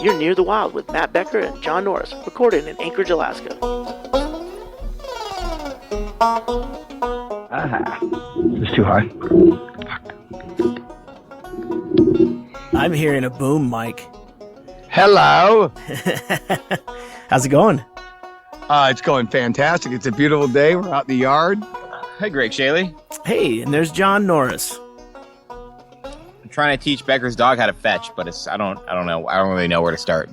You're Near the Wild with Matt Becker and John Norris, recorded in Anchorage, Alaska. It's too high. I'm hearing a boom mic. Hello. How's it going? It's going fantastic. It's a beautiful day. We're out in the yard. Hey, Greg, Chaille. Hey, and there's John Norris. I'm trying to teach Becker's dog how to fetch, but I don't know. I don't really know where to start.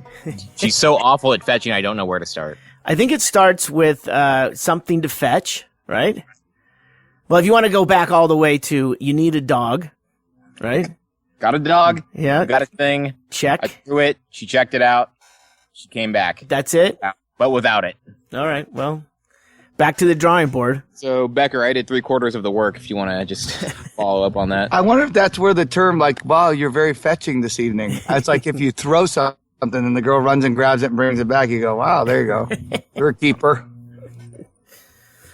She's so awful at fetching, I don't know where to start. I think it starts with something to fetch, right? Well, if you want to go back all the way to you need a dog, right? Got a dog. Yeah. Got a thing. Check. I threw it. She checked it out. She came back. That's it? But without it. All right. Well, back to the drawing board. So, Becker, I did 3/4 of the work if you want to just follow up on that. I wonder if that's where the term, like, wow, you're very fetching this evening. It's like if you throw something and the girl runs and grabs it and brings it back, you go, wow, there you go. You're a keeper.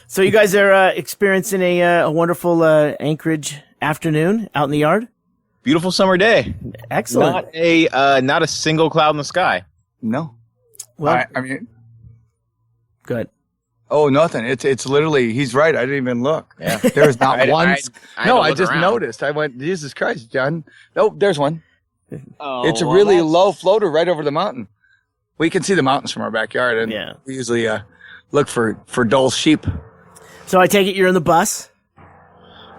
So you guys are experiencing a wonderful Anchorage afternoon out in the yard? Beautiful summer day. Excellent. Not a single cloud in the sky. No. Well, I mean, good. oh, nothing. It's literally, he's right. I didn't even look. Yeah. There's not one. I just around. noticed. I went, Jesus Christ, John. Nope, there's one. Oh, It's a really low floater right over the mountain. We can see the mountains from our backyard, and Yeah. we usually look for dull sheep. So I take it you're in the bus?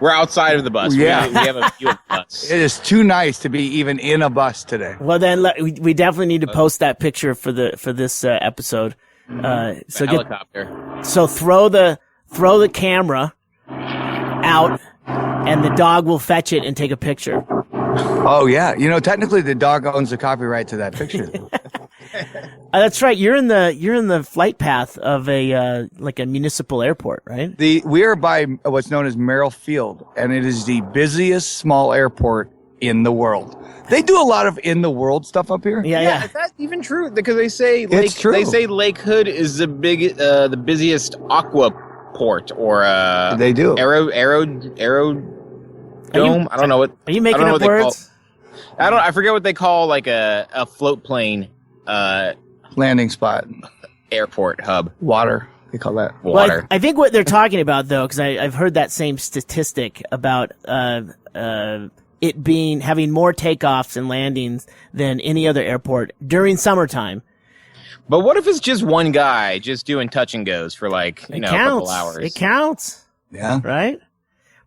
We're outside of the bus. Yeah. We have a view of the bus. It is too nice to be even in a bus today. Well, then we definitely need to post that picture for this episode. So Helicopter. throw the camera out, and the dog will fetch it and take a picture. Oh yeah, technically the dog owns the copyright to that picture. That's right. You're in the flight path of a municipal airport, right? We are by what's known as Merrill Field, and it is the busiest small airport in the world. They do a lot of in the world stuff up here. Yeah. Is that even true? Because they say It's They true. say Lake Hood is the busiest aqua port or They do. aerodome. I don't know what. Are you making up words? I forget what they call like a float plane Landing spot, airport hub. water. They call that. Well, Water. I think what they're talking about, though, because I've heard that same statistic about it having more takeoffs and landings than any other airport during summertime. But what if it's just one guy just doing touch and goes for a couple hours? It counts, Yeah. right?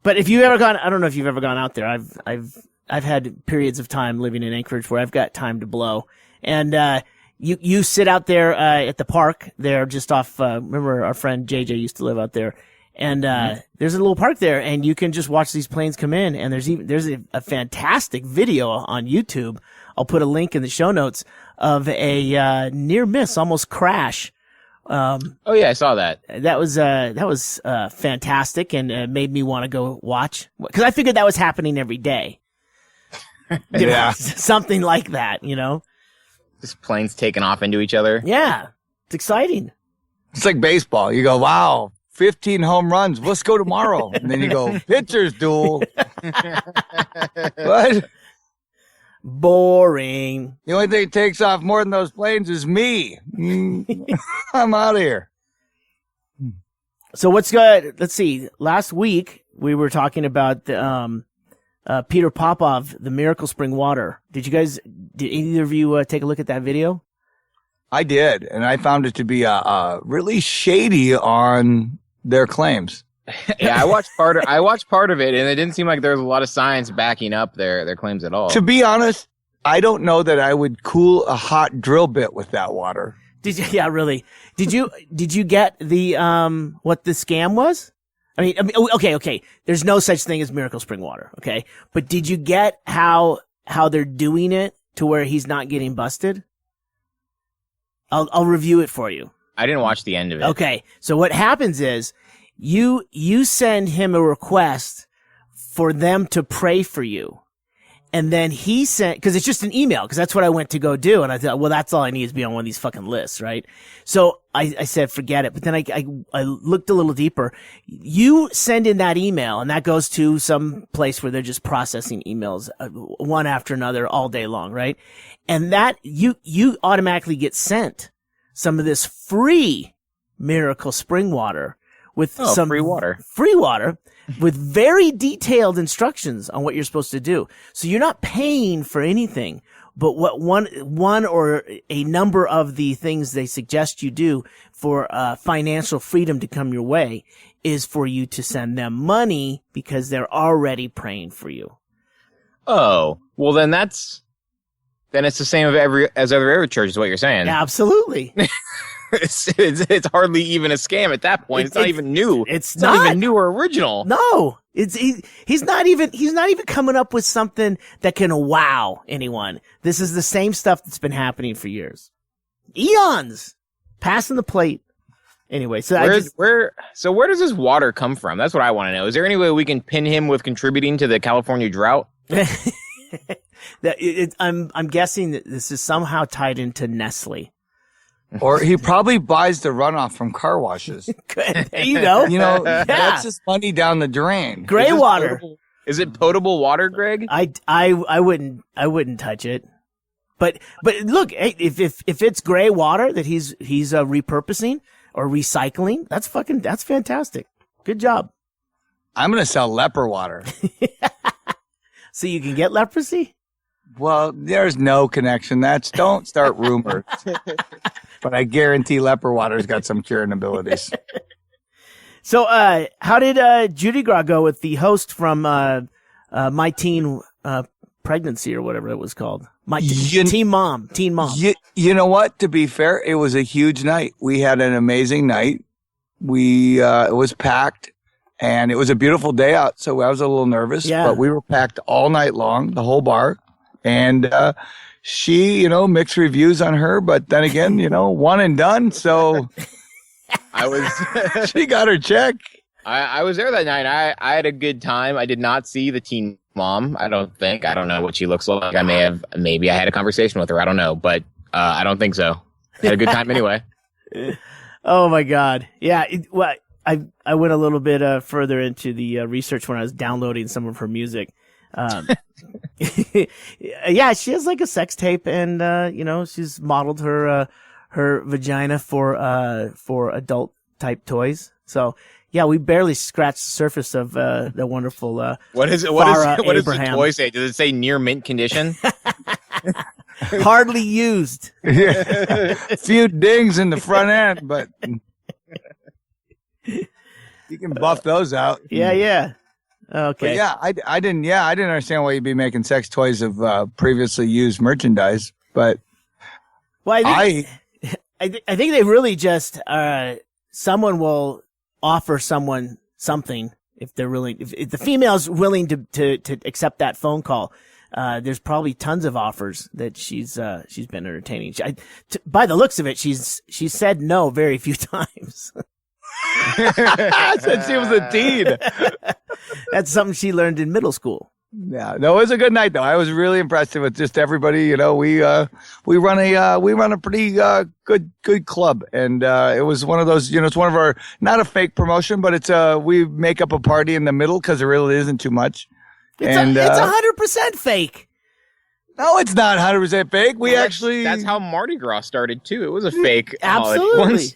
But if you've ever gone, I don't know if you've ever gone out there. I've had periods of time living in Anchorage where I've got time to blow, and you sit out there at the park there just off. Remember our friend JJ used to live out there, and there's a little park there, and you can just watch these planes come in. And there's a fantastic video on YouTube. I'll put a link in the show notes of a near miss, almost crash. Oh yeah, I saw that. That was fantastic, and made me want to go watch, because I figured that was happening every day. Yeah. Something like that, Just planes taking off into each other. Yeah, it's exciting. It's like baseball. You go, wow, 15 home runs. Let's go tomorrow. And then you go, pitchers duel. What? Boring. The only thing that takes off more than those planes is me. I'm out of here. So what's good? Let's see. Last week we were talking about the Peter Popov, the Miracle Spring Water. Did either of you take a look at that video? I did, and I found it to be really shady on their claims. Yeah, I watched part of it, and it didn't seem like there was a lot of science backing up their claims at all. To be honest, I don't know that I would cool a hot drill bit with that water. Did you? Yeah, really. Did you get the what the scam was? I mean, okay. There's no such thing as Miracle Spring Water, okay? But did you get how they're doing it to where he's not getting busted? I'll review it for you. I didn't watch the end of it. Okay. So what happens is you send him a request for them to pray for you. And then he sent, because it's just an email, because that's what I went to go do. And I thought, well, that's all I need is be on one of these fucking lists, right? So I said, forget it. But then I looked a little deeper. You send in that email, and that goes to some place where they're just processing emails one after another all day long, right? And that you automatically get sent some of this free Miracle Spring water with some free water with very detailed instructions on what you're supposed to do. So you're not paying for anything, but what one or a number of the things they suggest you do for financial freedom to come your way is for you to send them money because they're already praying for you. Oh, well then it's the same as every church is what you're saying. Absolutely. It's hardly even a scam at that point. It's not even new. It's not even new or original. No, he's not even coming up with something that can wow anyone. This is the same stuff that's been happening for years, eons, passing the plate. Anyway, so where does this water come from? That's what I want to know. Is there any way we can pin him with contributing to the California drought? I'm guessing that this is somehow tied into Nestle. Or he probably buys the runoff from car washes. Good. There you go. That's just money down the drain. Gray water. Is it potable water, Greg? I wouldn't touch it. But look, if it's gray water that he's repurposing or recycling, that's fantastic. Good job. I'm going to sell leper water. So you can get leprosy? Well, there's no connection. Don't start rumors. But I guarantee leper water's got some curing abilities. So, how did Judy Ggreg go with the host from My Teen Pregnancy or whatever it was called? Teen Mom. You know what? To be fair, it was a huge night. We had an amazing night. It was packed, and it was a beautiful day out. So I was a little nervous, but we were packed all night long, the whole bar, and she, mixed reviews on her, but then again, one and done. So she got her check. I was there that night. I had a good time. I did not see the teen mom. I don't know what she looks like. Maybe I had a conversation with her. I don't know, but I don't think so. I had a good time anyway. Oh my God. Yeah. I went a little bit further into the research when I was downloading some of her music. Yeah, she has like a sex tape, and she's modeled her vagina for adult type toys. So yeah, we barely scratched the surface of the wonderful. What does the toy say? Does it say near mint condition? Hardly used. Yeah. Few dings in the front end, but you can buff those out. Yeah. Okay. But I didn't understand why you'd be making sex toys of previously used merchandise, but I think they really just someone will offer someone something if they're willing. If the female's willing to accept that phone call, there's probably tons of offers that she's been entertaining. By the looks of it, she's said no very few times. Since she was a teen. That's something she learned in middle school. Yeah, no, it was a good night though. I was really impressed with just everybody. We run a pretty good club, and it was one of those. It's one of our, not a fake promotion, but it's we make up a party in the middle because there really isn't too much. It's 100% fake. No, it's not 100% fake. That's how Mardi Gras started too. It was a fake. Absolutely.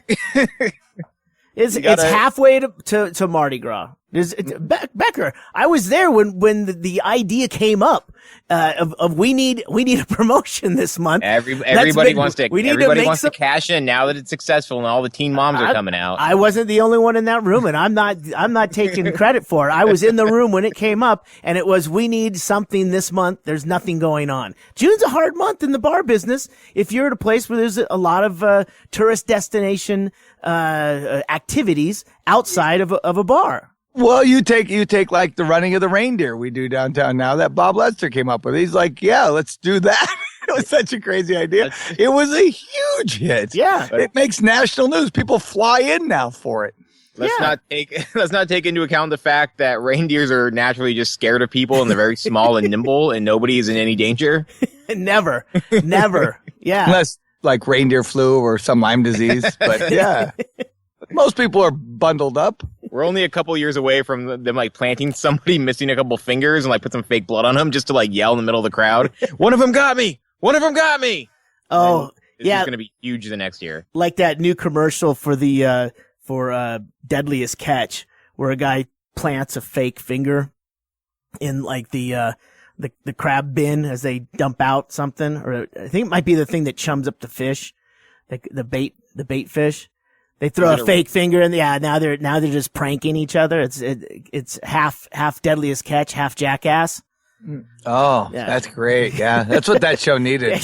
It's halfway to Mardi Gras. Becker, I was there when the idea came up of we need a promotion this month. Everybody wants to cash in now that it's successful and all the teen moms are coming out. I wasn't the only one in that room, and I'm not taking credit for it. I was in the room when it came up, and it was, we need something this month. There's nothing going on. June's a hard month in the bar business. If you're at a place where there's a lot of tourist destination activities outside of a bar. Well, you take like the running of the reindeer we do downtown now that Bob Lester came up with. He's like, yeah, let's do that. It was such a crazy idea. It was a huge hit. Yeah. It makes national news. People fly in now for it. Let's not take into account the fact that reindeers are naturally just scared of people and they're very small and nimble and nobody is in any danger. Never. Yeah. Unless like reindeer flu or some Lyme disease. But yeah, most people are bundled up. We're only a couple years away from them like planting somebody missing a couple fingers and like put some fake blood on them just to like yell in the middle of the crowd. One of them got me. One of them got me. Oh, This is going to be huge the next year. Like that new commercial for the Deadliest Catch, where a guy plants a fake finger in like the crab bin as they dump out something, or I think it might be the thing that chums up the fish, the bait fish. They throw a fake finger in. Yeah, now they're just pranking each other. It's half Deadliest Catch, half Jackass. Oh, yeah. That's great. Yeah, that's what that show needed.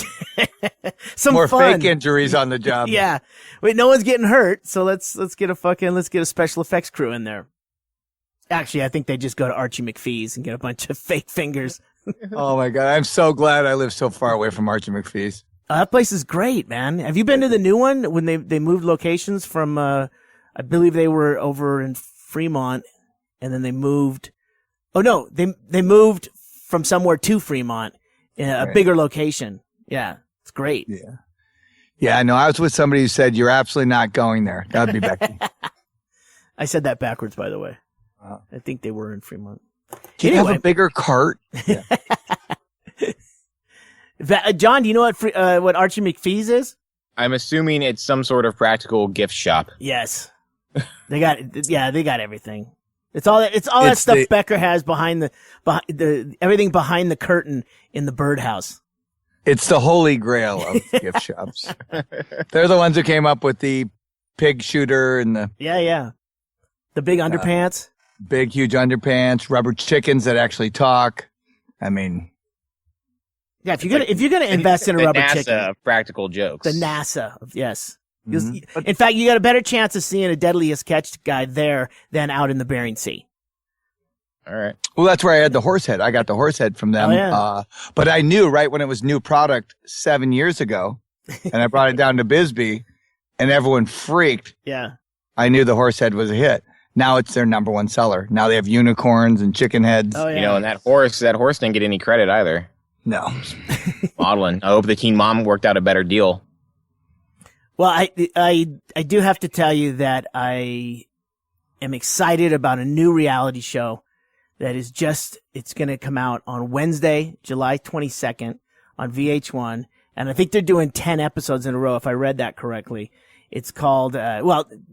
Some more fun. fake injuries on the job. Yeah. Wait, no one's getting hurt, so let's get a special effects crew in there. Actually, I think they just go to Archie McPhee's and get a bunch of fake fingers. Oh my God, I'm so glad I live so far away from Archie McPhee's. That place is great, man. Have you been to the new one when they moved locations from? I believe they were over in Fremont, and then they moved. Oh no, they moved from somewhere to Fremont, a bigger location. Yeah, it's great. Yeah. Yeah, no, I was with somebody who said, you're absolutely not going there. That would be Becky. I said that backwards, by the way. I think they were in Fremont. Can you have a bigger cart? Yeah. John, do you know what Archie McPhee's is? I'm assuming it's some sort of practical gift shop. Yes. They got everything. It's all that stuff Becker has behind the everything behind the curtain in the birdhouse. It's the holy grail of gift shops. They're the ones who came up with the pig shooter and the the big underpants, big huge underpants, rubber chickens that actually talk. I mean, yeah. If you're gonna invest in a rubber NASA chicken, practical jokes. The NASA, yes. Mm-hmm. In fact, you got a better chance of seeing a Deadliest Catch guy there than out in the Bering Sea. All right. Well, that's where I had the horse head. I got the horse head from them. Oh, yeah. But I knew right when it was new product 7 years ago, and I brought it down to Bisbee, and everyone freaked. Yeah. I knew the horse head was a hit. Now it's their number one seller. Now they have unicorns and chicken heads. Oh, yeah. And that horse didn't get any credit either. No. Modeling. I hope the Teen Mom worked out a better deal. Well, I do have to tell you that I am excited about a new reality show that is it's going to come out on Wednesday, July 22nd on VH1. And I think they're doing 10 episodes in a row, if I read that correctly. It's called, a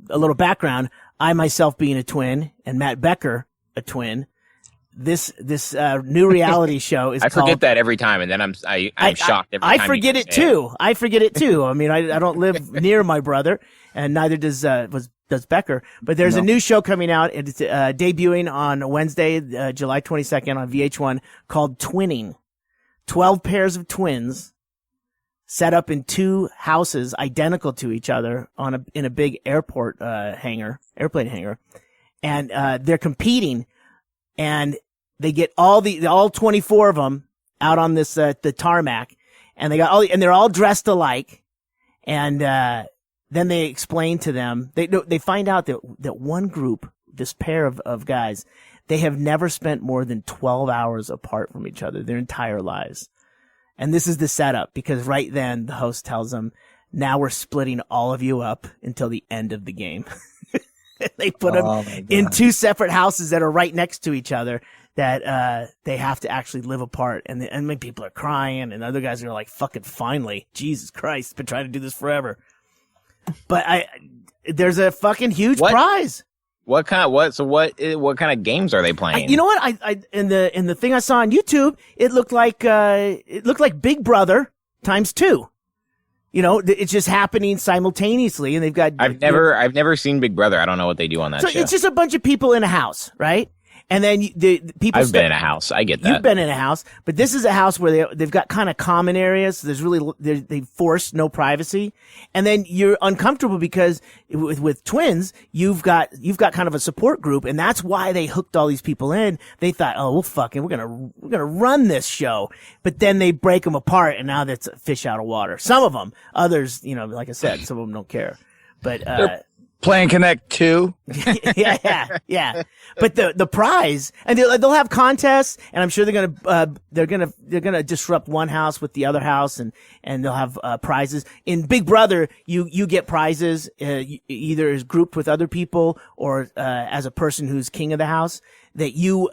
little background. I myself being a twin and Matt Becker, a twin. This new reality show is I called... forget that every time, and then I'm shocked every time. I forget it too. I forget it too. I mean, I don't live near my brother, and neither does Becker. But there's a new show coming out. It's debuting on Wednesday, July 22nd on VH1 called Twinning. 12 pairs of twins set up in two houses identical to each other in a big airplane hangar, and they're competing. And they get all 24 of them out on this, the tarmac, and they're all dressed alike. And, then they explain to them, they find out that one group, this pair of guys, they have never spent more than 12 hours apart from each other their entire lives. And this is the setup, because right then the host tells them, now we're splitting all of you up until the end of the game. They put them in two separate houses that are right next to each other that they have to actually live apart. And people are crying, and other guys are like, fucking finally. Jesus Christ, been trying to do this forever. But there's a fucking huge prize. What kind of games are they playing? You know what? I in the thing I saw on YouTube, it looked like Big Brother times 2. You know, it's just happening simultaneously, and they've got. I've never seen Big Brother. I don't know what they do on that show. It's just a bunch of people in a house, right? And then the people. I've been in a house. I get that. You've been in a house, but this is a house where they've got kind of common areas. So they force no privacy, and then you're uncomfortable because with twins, you've got kind of a support group, and that's why they hooked all these people in. They thought, oh, well, fucking, we're gonna run this show, but then they break them apart, and now that's a fish out of water. Some of them, others, like I said, some of them don't care, but Playing Connect 2. yeah. But the prize, and they'll have contests, and I'm sure they're gonna disrupt one house with the other house, and they'll have prizes. In Big Brother, you get prizes either as grouped with other people or as a person who's king of the house. That you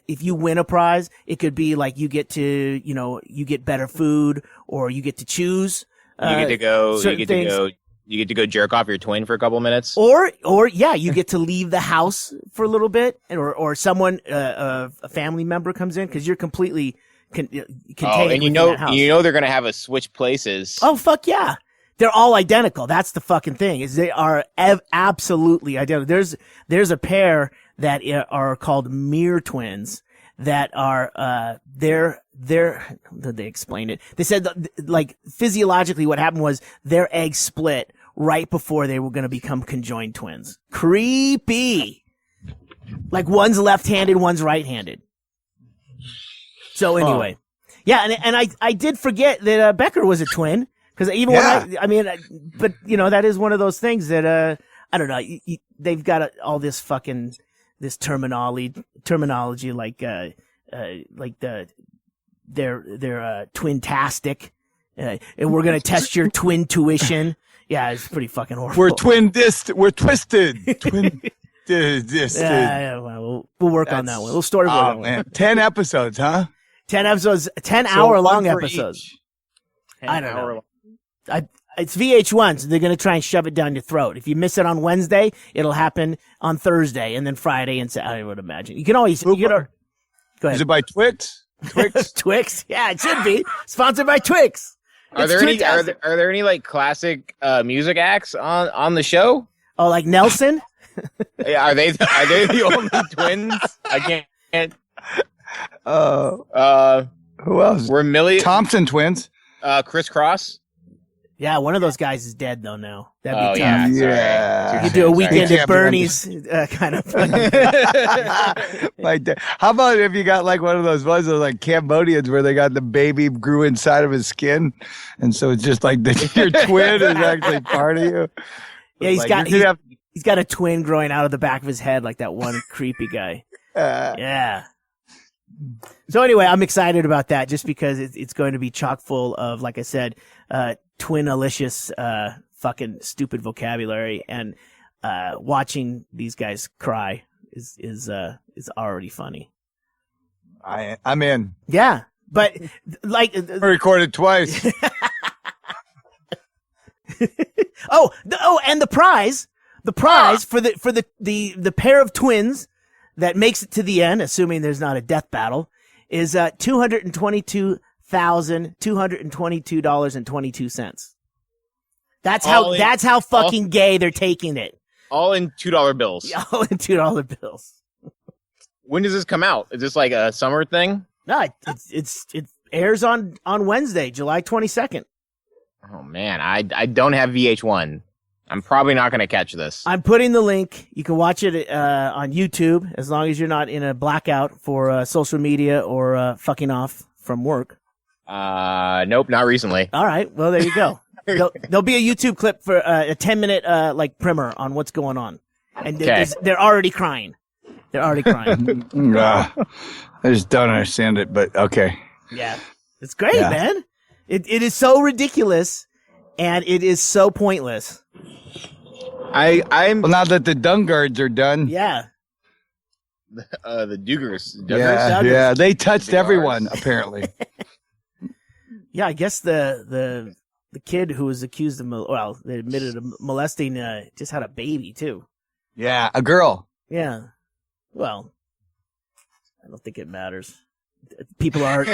if you win a prize, it could be like you get to you get better food, or you get to choose. You get to go. Things. You get to go jerk off your twin for a couple minutes. Or you get to leave the house for a little bit, or someone, a family member comes in, cause you're completely contained. And you know they're gonna have us switch places. Oh, fuck yeah. They're all identical. That's the fucking thing, is they are absolutely identical. There's a pair that are called mirror twins that are, they're, did they explain it? They said like physiologically what happened was their eggs split right before they were going to become conjoined twins. Creepy. Like one's left-handed, one's right-handed. So anyway, yeah. And I did forget that, Becker was a twin. Cause even when but that is one of those things that, I don't know, they've got all this fucking, this terminology like they're twin-tastic, and we're gonna test your twin tuition. Yeah, it's pretty fucking horrible. We're we're twisted. Twin disted. Yeah, well, we'll work on that one. We'll storyboard that one. Man. 10 episodes, huh? 10 episodes, 10-hour-long episodes. I don't know. It's VH1, so they're going to try and shove it down your throat. If you miss it on Wednesday, it'll happen on Thursday, and then Friday and Saturday, I would imagine. You can always, go ahead. Is it by Twix? Twix? Twix? Yeah, it should be. Sponsored by Twix. Are there any like classic music acts on the show? Oh, like Nelson? Yeah, are they the only twins? I can't. Who else? We're Millie Thompson twins. Criss Cross. Yeah, one of those guys is dead though now. That'd be tough. Yeah. You do a weekend at Bernie's kind of. Like that. How about if you got like one of those ones of like Cambodians where they got the baby grew inside of his skin, and so it's just like your twin is actually part of you. Yeah, he's got a twin growing out of the back of his head like that one creepy guy. Yeah. So anyway, I'm excited about that just because it's going to be chock full of, like I said, twin-alicious, fucking stupid vocabulary, and watching these guys cry is already funny. I'm in. Yeah, but like I recorded twice. And the prize for the pair of twins that makes it to the end, assuming there's not a death battle, is $222,222.22. That's how fucking gay they're taking it. All in $2 bills. All in $2 bills. When does this come out? Is this like a summer thing? No, it airs on Wednesday, July 22nd. Oh man, I don't have VH1. I'm probably not going to catch this. I'm putting the link. You can watch it on YouTube as long as you're not in a blackout for social media or fucking off from work. Nope, not recently. All right, well there you go. There'll be a YouTube clip for a 10-minute like primer on what's going on, and they're already crying. They're already crying. I just don't understand it, but okay. Yeah, it's great, man. It is so ridiculous, and it is so pointless. I'm well, now that the Dungards are done. Yeah. The Duggars. Yeah, they touched everyone apparently. Yeah, I guess the kid who was accused of they admitted of molesting just had a baby too. Yeah, a girl. Yeah. Well, I don't think it matters. People are.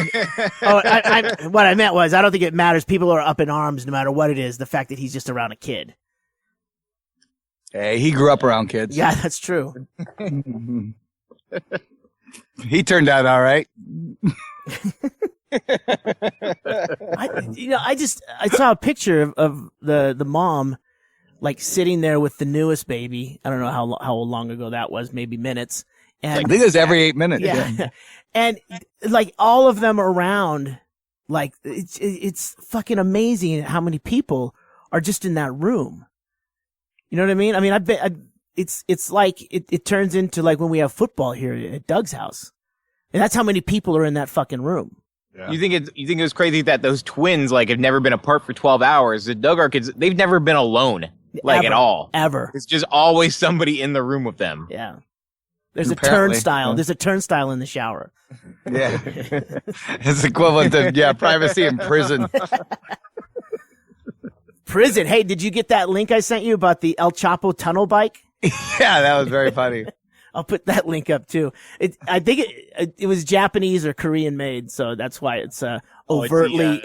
What I meant was I don't think it matters. People are up in arms no matter what it is. The fact that he's just around a kid. Hey, he grew up around kids. Yeah, that's true. He turned out all right. I saw a picture of the mom like sitting there with the newest baby. I don't know how long ago that was, maybe minutes. And I think it was every 8 minutes. Yeah. And like all of them around, like it's fucking amazing how many people are just in that room. You know what I mean? I mean, it's like it turns into like when we have football here at Doug's house, and that's how many people are in that fucking room. Yeah. You think it was crazy that those twins like have never been apart for 12 hours? The Duggar kids, they've never been alone like at all. Ever. It's just always somebody in the room with them. Yeah. There's a turnstile. There's a turnstile in the shower. Yeah. It's equivalent to privacy in prison. Prison. Hey, did you get that link I sent you about the El Chapo tunnel bike? Yeah, that was very funny. I'll put that link up too. I think it was Japanese or Korean made, so that's why it's overtly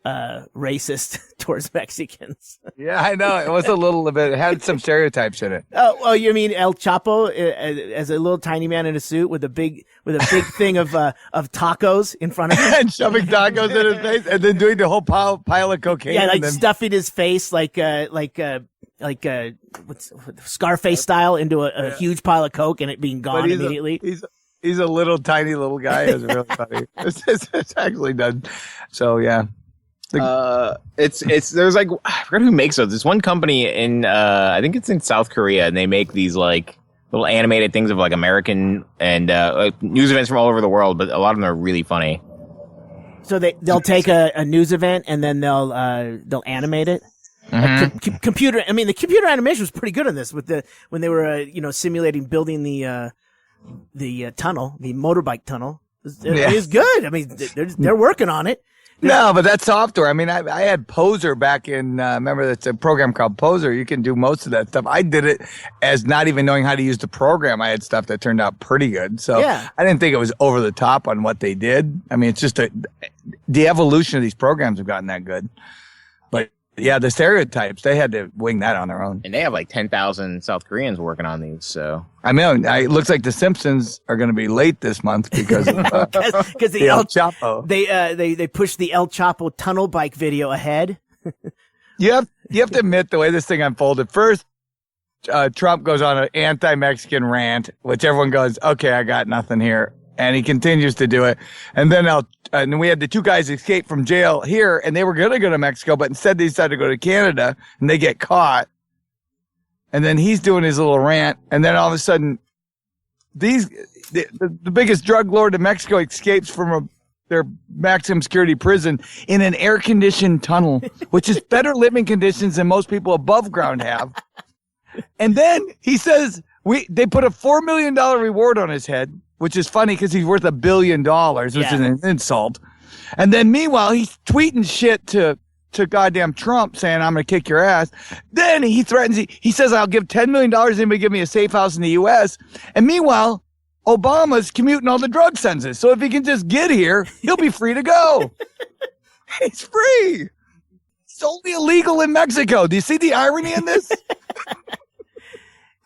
racist towards Mexicans. Yeah, I know. It was a little bit. It had some stereotypes in it. Oh, you mean El Chapo as a little tiny man in a suit with a big thing of tacos in front of him, and shoving tacos in his face, and then doing the whole pile of cocaine. Yeah, like stuffing his face like what's Scarface style into a huge pile of coke and it being gone immediately. He's a little tiny little guy. It's really funny. It's actually done. So yeah. There's like, I forgot who makes those. There's one company in, I think it's in South Korea, and they make these like little animated things of like American and, like news events from all over the world, but a lot of them are really funny. So they'll take a news event and then they'll animate it. Mm-hmm. The computer animation was pretty good on this when they were, simulating building the tunnel, the motorbike tunnel. It was good. I mean, they're working on it. No, but that's software. I mean, I had Poser back in, remember that's a program called Poser. You can do most of that stuff. I did it as not even knowing how to use the program. I had stuff that turned out pretty good. So I didn't think it was over the top on what they did. I mean, it's just the evolution of these programs have gotten that good. But yeah, the stereotypes, they had to wing that on their own. And they have like 10,000 South Koreans working on these, so. I mean, it looks like the Simpsons are going to be late this month because of the El Chapo. They pushed the El Chapo tunnel bike video ahead. You have to admit the way this thing unfolded. First, Trump goes on an anti-Mexican rant, which everyone goes, okay, I got nothing here. And he continues to do it. And then we had the two guys escape from jail here, and they were going to go to Mexico, but instead they decided to go to Canada, and they get caught. And then he's doing his little rant, and then all of a sudden, the biggest drug lord in Mexico escapes from their maximum security prison in an air-conditioned tunnel, which is better living conditions than most people above ground have. And then he says they put a $4 million reward on his head, which is funny because he's worth $1 billion, which is an insult. And then meanwhile, he's tweeting shit to goddamn Trump saying, I'm going to kick your ass. Then he threatens, he says, I'll give $10 million anybody give me a safe house in the U.S. And meanwhile, Obama's commuting all the drug sentences. So if he can just get here, he'll be free to go. He's free. It's only illegal in Mexico. Do you see the irony in this?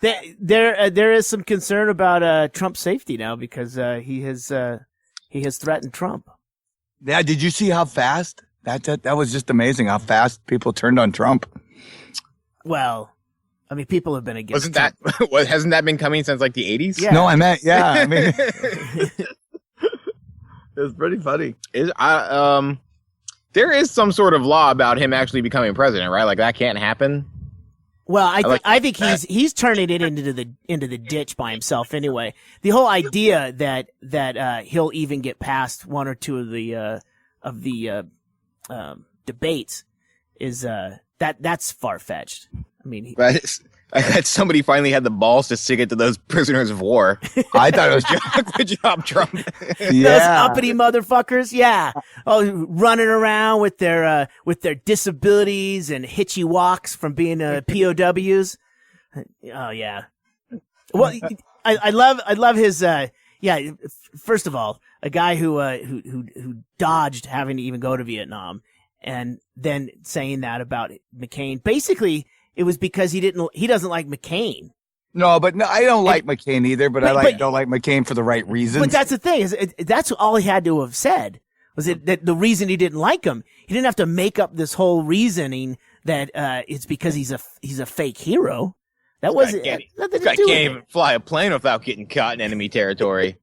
There is some concern about Trump's safety now because he has threatened Trump. Yeah, did you see how fast that was just amazing how fast people turned on Trump? Well, I mean, people have been against. Hasn't that been coming since like the 80s? Yeah. No, I meant I mean, it was pretty funny. There is some sort of law about him actually becoming president, right? Like that can't happen. Well, I think he's turning it into the ditch by himself anyway. The whole idea that he'll even get past one or two of the debates is that's far fetched. I mean, that somebody finally had the balls to stick it to those prisoners of war. I thought it was good job, Trump. Those uppity motherfuckers, yeah. Oh, running around with their disabilities and hitchy walks from being POWs. Oh yeah. Well, I love his. First of all, a guy who dodged having to even go to Vietnam, and then saying that about McCain. Basically, it was because he doesn't like McCain. No, but I don't like McCain either, but I don't like McCain for the right reasons. But that's the thing, that's all he had to have said, was it that the reason he didn't like him. He didn't have to make up this whole reasoning that it's because he's a fake hero. That wasn't nothing to do with it. Can't even fly a plane without getting caught in enemy territory.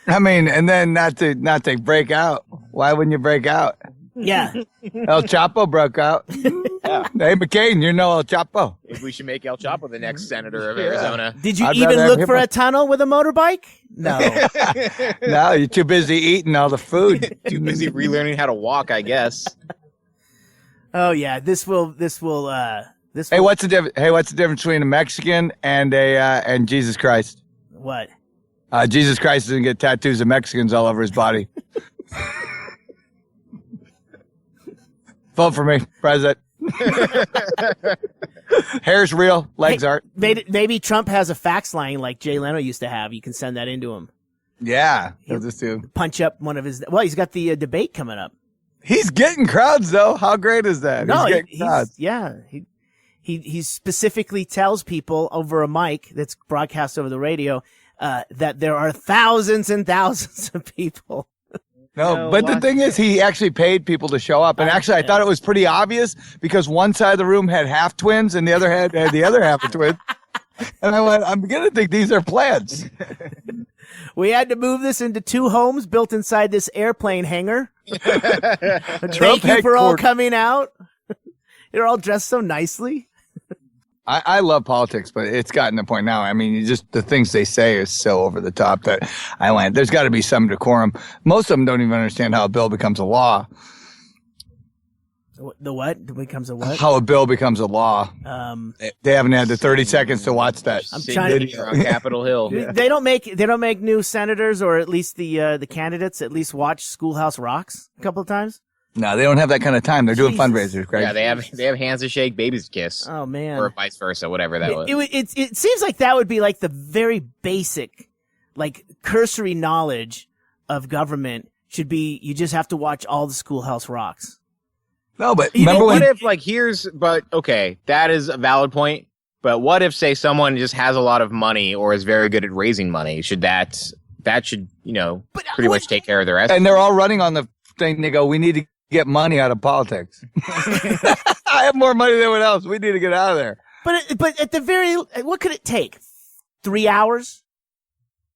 I mean, and then not to break out. Why wouldn't you break out? Yeah. El Chapo broke out. Yeah. Hey, McCain, you're no El Chapo. Maybe we should make El Chapo the next senator of Arizona. Did you even look for a tunnel with a motorbike? No. No, you're too busy eating all the food. Too busy relearning how to walk, I guess. Oh yeah, this will. Hey, what's the difference between a Mexican and and Jesus Christ? What? Jesus Christ doesn't get tattoos of Mexicans all over his body. Vote for me, president. Hair's real, legs aren't. Maybe Trump has a fax line like Jay Leno used to have. You can send that into him. Yeah, he'll just do. Punch up one of his. Well, he's got the debate coming up. He's getting crowds though. How great is that? No, he's getting crowds. Yeah. He specifically tells people over a mic that's broadcast over the radio that there are thousands and thousands of people. No, but the thing is, he actually paid people to show up. And actually, I thought it was pretty obvious because one side of the room had half twins and the other had the other half of twins. And I went, I'm beginning to think these are plants. We had to move this into 2 homes built inside this airplane hangar. Thank you for all coming out. You're all dressed so nicely. I love politics, but it's gotten to the point now. I mean, the things they say is so over the top that there's got to be some decorum. Most of them don't even understand how a bill becomes a law. The what becomes a what? How a bill becomes a law. They haven't had the 30 seconds to watch that. I'm trying to on Capitol Hill. Yeah. They don't make new senators, or at least the candidates at least watch Schoolhouse Rocks a couple of times. No, they don't have that kind of time. They're doing fundraisers, Greg. Yeah, they have hands to shake, babies to kiss. Oh man, or vice versa, whatever that was. It seems like that would be like the very basic, like cursory knowledge of government should be. You just have to watch all the Schoolhouse Rocks. No, but what if okay, that is a valid point. But what if, say, someone just has a lot of money or is very good at raising money? Should that should pretty much take care of the rest? And they're all running on the thing. They go, we need to get money out of politics. I have more money than anyone else. We need to get out of there. But at the what could it take? 3 hours?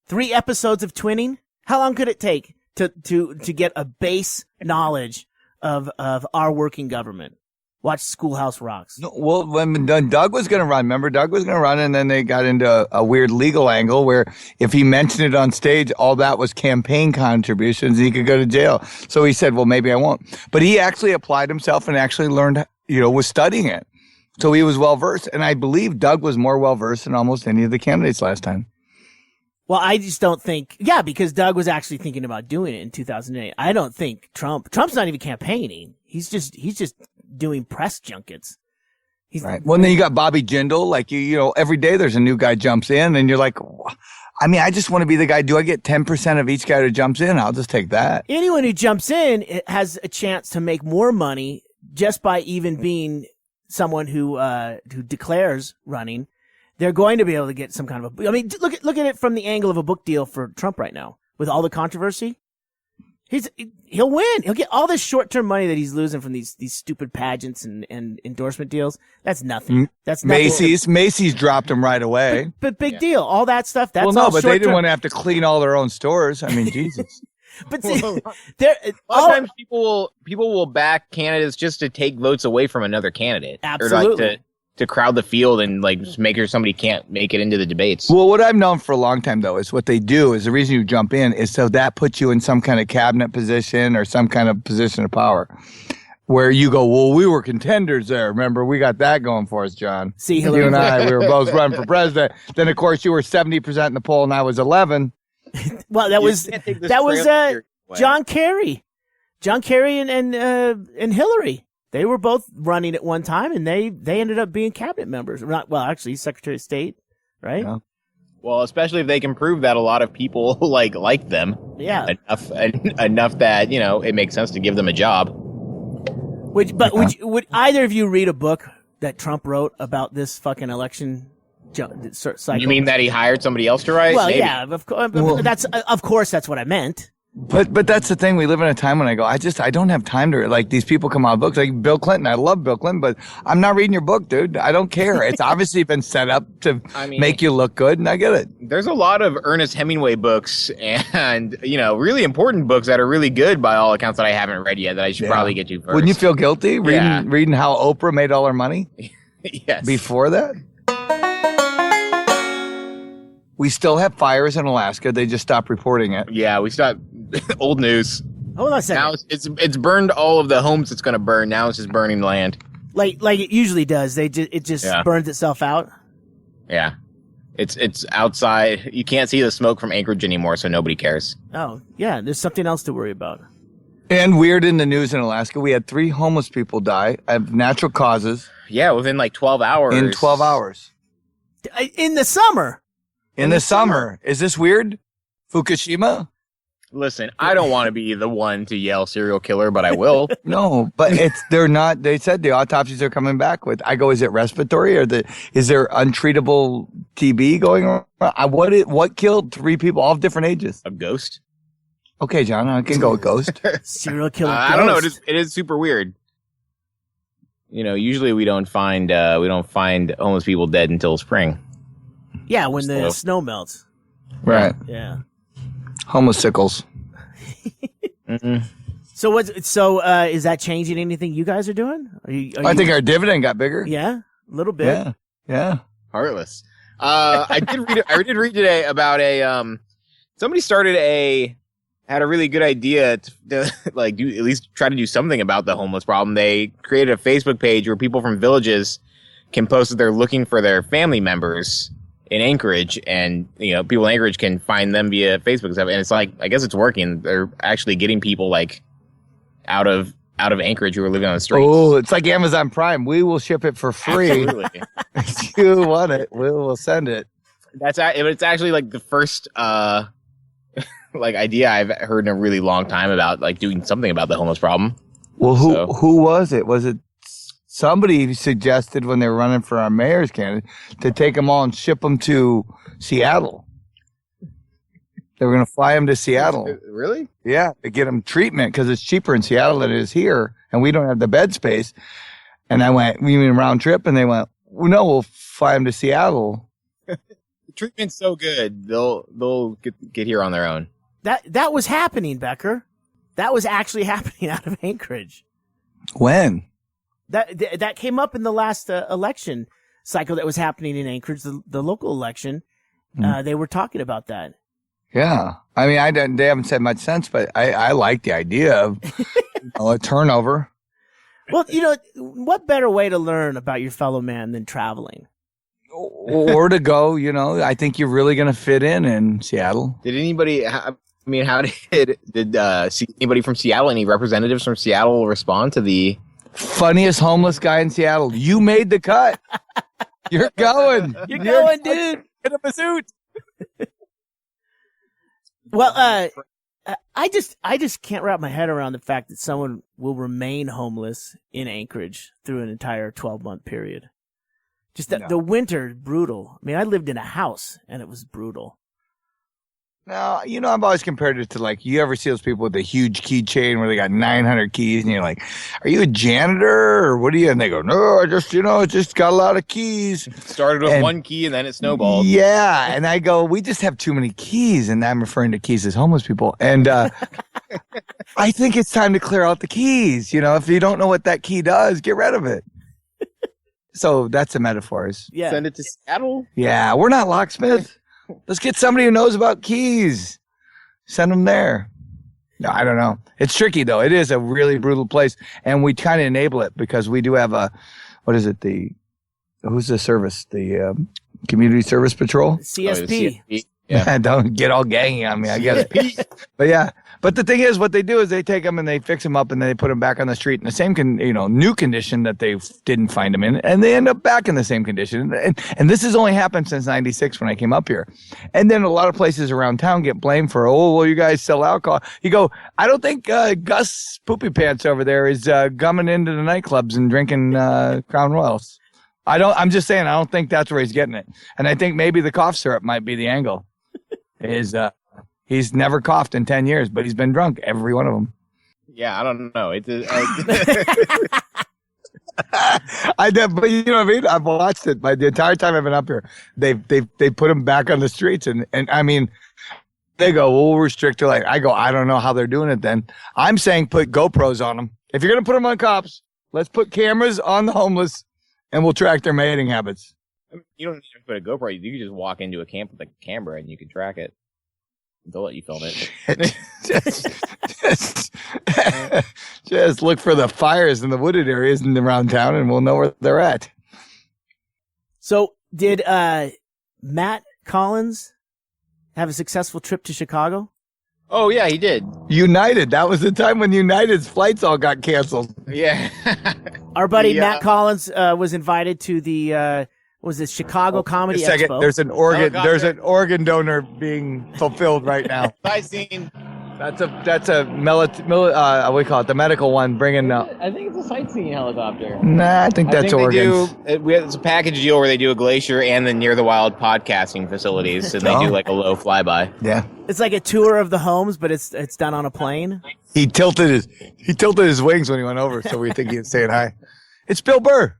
3 episodes of twinning? How long could it take to get a base knowledge of our working government? Watch Schoolhouse Rocks. No, well, when Doug was going to run, remember Doug was going to run, and then they got into a weird legal angle where if he mentioned it on stage, all that was campaign contributions, and he could go to jail. So he said, well, maybe I won't. But he actually applied himself and actually learned, was studying it. So he was well-versed, and I believe Doug was more well-versed than almost any of the candidates last time. Well, I just don't think, because Doug was actually thinking about doing it in 2008. I don't think Trump's not even campaigning. He's just doing press junkets. He's right. Well, then you got Bobby Jindal. Like every day there's a new guy jumps in, and you're like, I mean, I just want to be the guy. Do I get 10% of each guy who jumps in? I'll just take that. Anyone who jumps in has a chance to make more money just by even being someone who declares running. They're going to be able to get some kind of I mean, look at it from the angle of a book deal for Trump right now with all the controversy. He'll win. He'll get all this short-term money that he's losing from these stupid pageants and endorsement deals. That's nothing. That's nothing. Macy's dropped him right away. But big deal. All that stuff. That's but they didn't want to have to clean all their own stores. I mean, Jesus. But see, a lot of times people will back candidates just to take votes away from another candidate. Absolutely. Or to crowd the field and just make sure somebody can't make it into the debates. Well, what I've known for a long time, though, is what they do is the reason you jump in is so that puts you in some kind of cabinet position or some kind of position of power where you go, well, we were contenders there. Remember, we got that going for us, John. See, Hillary. You and I, we were both running for president. Then, of course, you were 70% in the poll and I was 11. Well, that was John Kerry. John Kerry and Hillary. They were both running at one time, and they ended up being cabinet members. Well, actually, Secretary of State, right? Yeah. Well, especially if they can prove that a lot of people like them. Yeah. Enough that it makes sense to give them a job. Would either of you read a book that Trump wrote about this fucking election cycle? You mean that he hired somebody else to write? Well, Maybe. yeah. Of course, that's what I meant. But that's the thing. We live in a time when I go, I don't have time to, like, these people come out with books like Bill Clinton. I love Bill Clinton, but I'm not reading your book, dude. I don't care. It's obviously been set up to make you look good, and I get it. There's a lot of Ernest Hemingway books and, really important books that are really good by all accounts that I haven't read yet that I should probably get to first. Wouldn't you feel guilty reading how Oprah made all her money? Yes. Before that? We still have fires in Alaska. They just stopped reporting it. Yeah, we stopped. Old news. Hold on a second. Now it's burned all of the homes it's going to burn. Now it's just burning land. Like it usually does. It just burns itself out. Yeah. It's outside. You can't see the smoke from Anchorage anymore, so nobody cares. Oh, yeah. There's something else to worry about. And weird in the news in Alaska, we had 3 homeless people die of natural causes. Yeah, within like 12 hours. In 12 hours. In the summer. In the summer. Is this weird? Fukushima? Listen, I don't want to be the one to yell serial killer, but I will. No, but they're not. They said the autopsies are coming back with. I go, is it respiratory or is there untreatable TB going on? What killed 3 people, all of different ages? A ghost? Okay, John, I can go with ghost. Serial killer. I don't know. It is super weird. You know, usually we don't find homeless people dead until spring. Yeah, when the snow melts. Right. Yeah. Homeless sickles. So is that changing anything you guys are doing? I think our dividend got bigger. Yeah, a little bit. Yeah. Heartless. I did read today about somebody had a really good idea to like do at least try to do something about the homeless problem. They created a Facebook page where people from villages can post that they're looking for their family members in Anchorage, and people in Anchorage can find them via Facebook and stuff. And it's like, I guess it's working. They're actually getting people like out of Anchorage who are living on the streets. Oh, it's like Amazon Prime. We will ship it for free. Absolutely. If you want it, we will send it. It's actually like the first like idea I've heard in a really long time about like doing something about the homeless problem. Well, who was it? Was it somebody suggested when they were running for our mayor's candidate to take them all and ship them to Seattle? They were going to fly them to Seattle. Really? Yeah, to get them treatment because it's cheaper in Seattle than it is here, and we don't have the bed space. And I went, "We mean round trip?" And they went, "Well, no, we'll fly them to Seattle." The treatment's so good, they'll get here on their own. That was happening, Becker. That was actually happening out of Anchorage. When? That came up in the last election cycle that was happening in Anchorage, the local election. They were talking about that. Yeah. I mean, they haven't said much since, but I like the idea of a turnover. Well, what better way to learn about your fellow man than traveling? Or to go, I think you're really going to fit in Seattle. Did anybody, how did anybody from Seattle, any representatives from Seattle respond to the funniest homeless guy in Seattle? You made the cut. You're going. You're going, dude. Get up a suit. Well, I just can't wrap my head around the fact that someone will remain homeless in Anchorage through an entire 12-month period. Just the winter, brutal. I mean, I lived in a house and it was brutal. No, I've always compared it to like, you ever see those people with a huge keychain where they got 900 keys and you're like, are you a janitor or what are you? And they go, no, I just got a lot of keys. Started with one key and then it snowballed. Yeah. And I go, we just have too many keys. And I'm referring to keys as homeless people. And I think it's time to clear out the keys. If you don't know what that key does, get rid of it. So that's the metaphors. Yeah. Send it to Seattle? Yeah. We're not locksmith. Let's get somebody who knows about keys. Send them there. No, I don't know. It's tricky, though. It is a really brutal place. And we kind of enable it because we do have who's the service? The Community Service Patrol? CSP. CSP. Yeah. Don't get all gangy on me. I get it. But yeah. But the thing is, what they do is they take them and they fix them up and then they put them back on the street in the same, new condition that they didn't find them in. And they end up back in the same condition. And this has only happened since 96 when I came up here. And then a lot of places around town get blamed for, you guys sell alcohol. You go, I don't think Gus Poopy Pants over there is gumming into the nightclubs and drinking Crown Royals. I'm just saying, I don't think that's where he's getting it. And I think maybe the cough syrup might be the angle. He's never coughed in 10 years, but he's been drunk, every one of them. Yeah, I don't know. But you know what I mean? I've watched it the entire time I've been up here. They put him back on the streets, and I mean, they go, we'll restrict it. Like I go, I don't know how they're doing it. Then I'm saying put GoPros on them. If you're gonna put them on cops, let's put cameras on the homeless And we'll track their mating habits. I mean, you don't need to put a GoPro. You can just walk into a camp with a camera and you can track it. They'll let you film it. just look for the fires in the wooded areas and around town, and we'll know where they're at. So, did Matt Collins have a successful trip to Chicago? Oh, yeah, he did. United. That was the time when United's flights all got canceled. Yeah. Our buddy Matt Collins was invited to the was it Chicago Comedy Expo? There's an organ donor being fulfilled right now. I seen. That's a what do we call it? The medical one bringing. I think it's a sightseeing helicopter. Nah, I think that's organs. It's a package deal where they do a glacier and the Near the Wild podcasting facilities, and they do like a low flyby. Yeah, it's like a tour of the homes, but it's done on a plane. He tilted his wings when he went over, so we think he was saying hi. It's Bill Burr.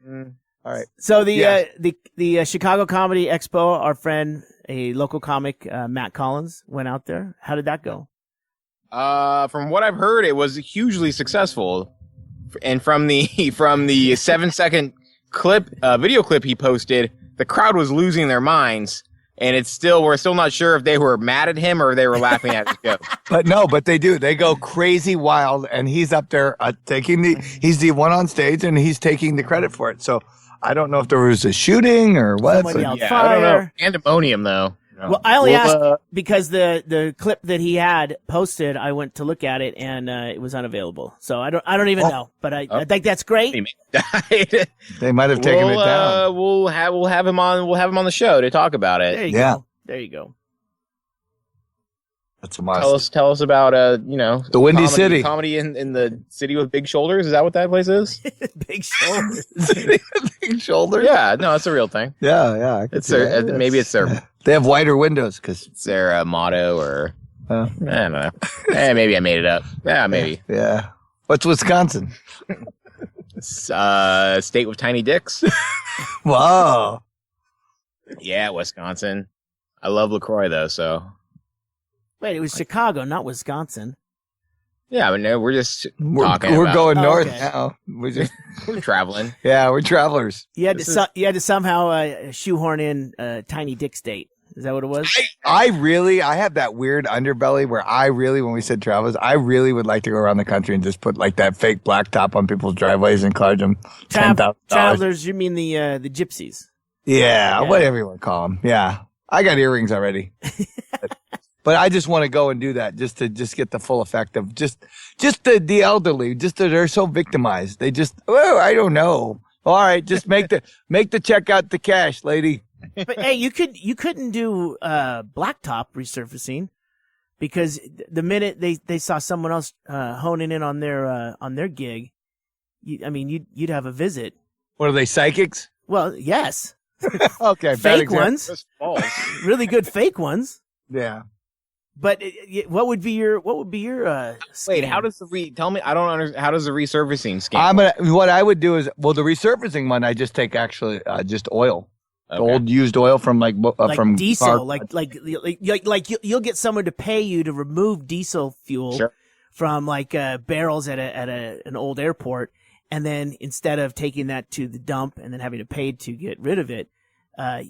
All right. So the Chicago Comedy Expo, our friend, a local comic, Matt Collins, went out there. How did that go? From what I've heard, it was hugely successful. And from the 7-second video clip he posted, the crowd was losing their minds. And we're still not sure if they were mad at him or they were laughing at his joke. But they do. They go crazy wild, and he's up there he's the one on stage, and he's taking the credit for it. So I don't know if there was a shooting or what. Someone yelled fire. I don't know. Pandemonium, though. Well, I only asked because the clip that he had posted, I went to look at it and it was unavailable. So I don't even know, but I think that's great. They might have taken it down. We'll have him on the show to talk about it. There you go. There you go. That's a must. Tell us about the Windy City comedy in the city with big shoulders. Is that what that place is? Big shoulders. Big shoulders. Yeah, no, it's a real thing. Yeah. It's their maybe it's their. They have wider windows because it's their motto, or I don't know. Maybe I made it up. Yeah, maybe. Yeah. What's Wisconsin? State with tiny dicks. Wow. Yeah, Wisconsin. I love LaCroix though, so. Wait, it was Chicago, not Wisconsin. Yeah, but no, we're just talking. We're going north okay. now. We're traveling. Yeah, we're travelers. You had to somehow shoehorn in Tiny Dick State. Is that what it was? I have that weird underbelly where when we said travelers, I really would like to go around the country and just put like that fake blacktop on people's driveways and charge them $10,000. Travelers, you mean the gypsies? Yeah, whatever you want to call them. Yeah, I got earrings already. But I just want to go and do that just to get the full effect of just the elderly. They're so victimized. They I don't know. All right, just make the check out the cash, lady. But hey, you couldn't do blacktop resurfacing because the minute they saw someone else honing in on their gig, you'd have a visit. What are they, psychics? Well, yes. Okay, fake ones, really good fake ones. Yeah. But what would be your wait? How does tell me? I don't understand. How does the resurfacing scam? What I would do is, the resurfacing one, I just take actually just oil, old used oil from from diesel, like you'll get someone to pay you to remove diesel fuel from barrels at an old airport, and then instead of taking that to the dump and then having to pay to get rid of it,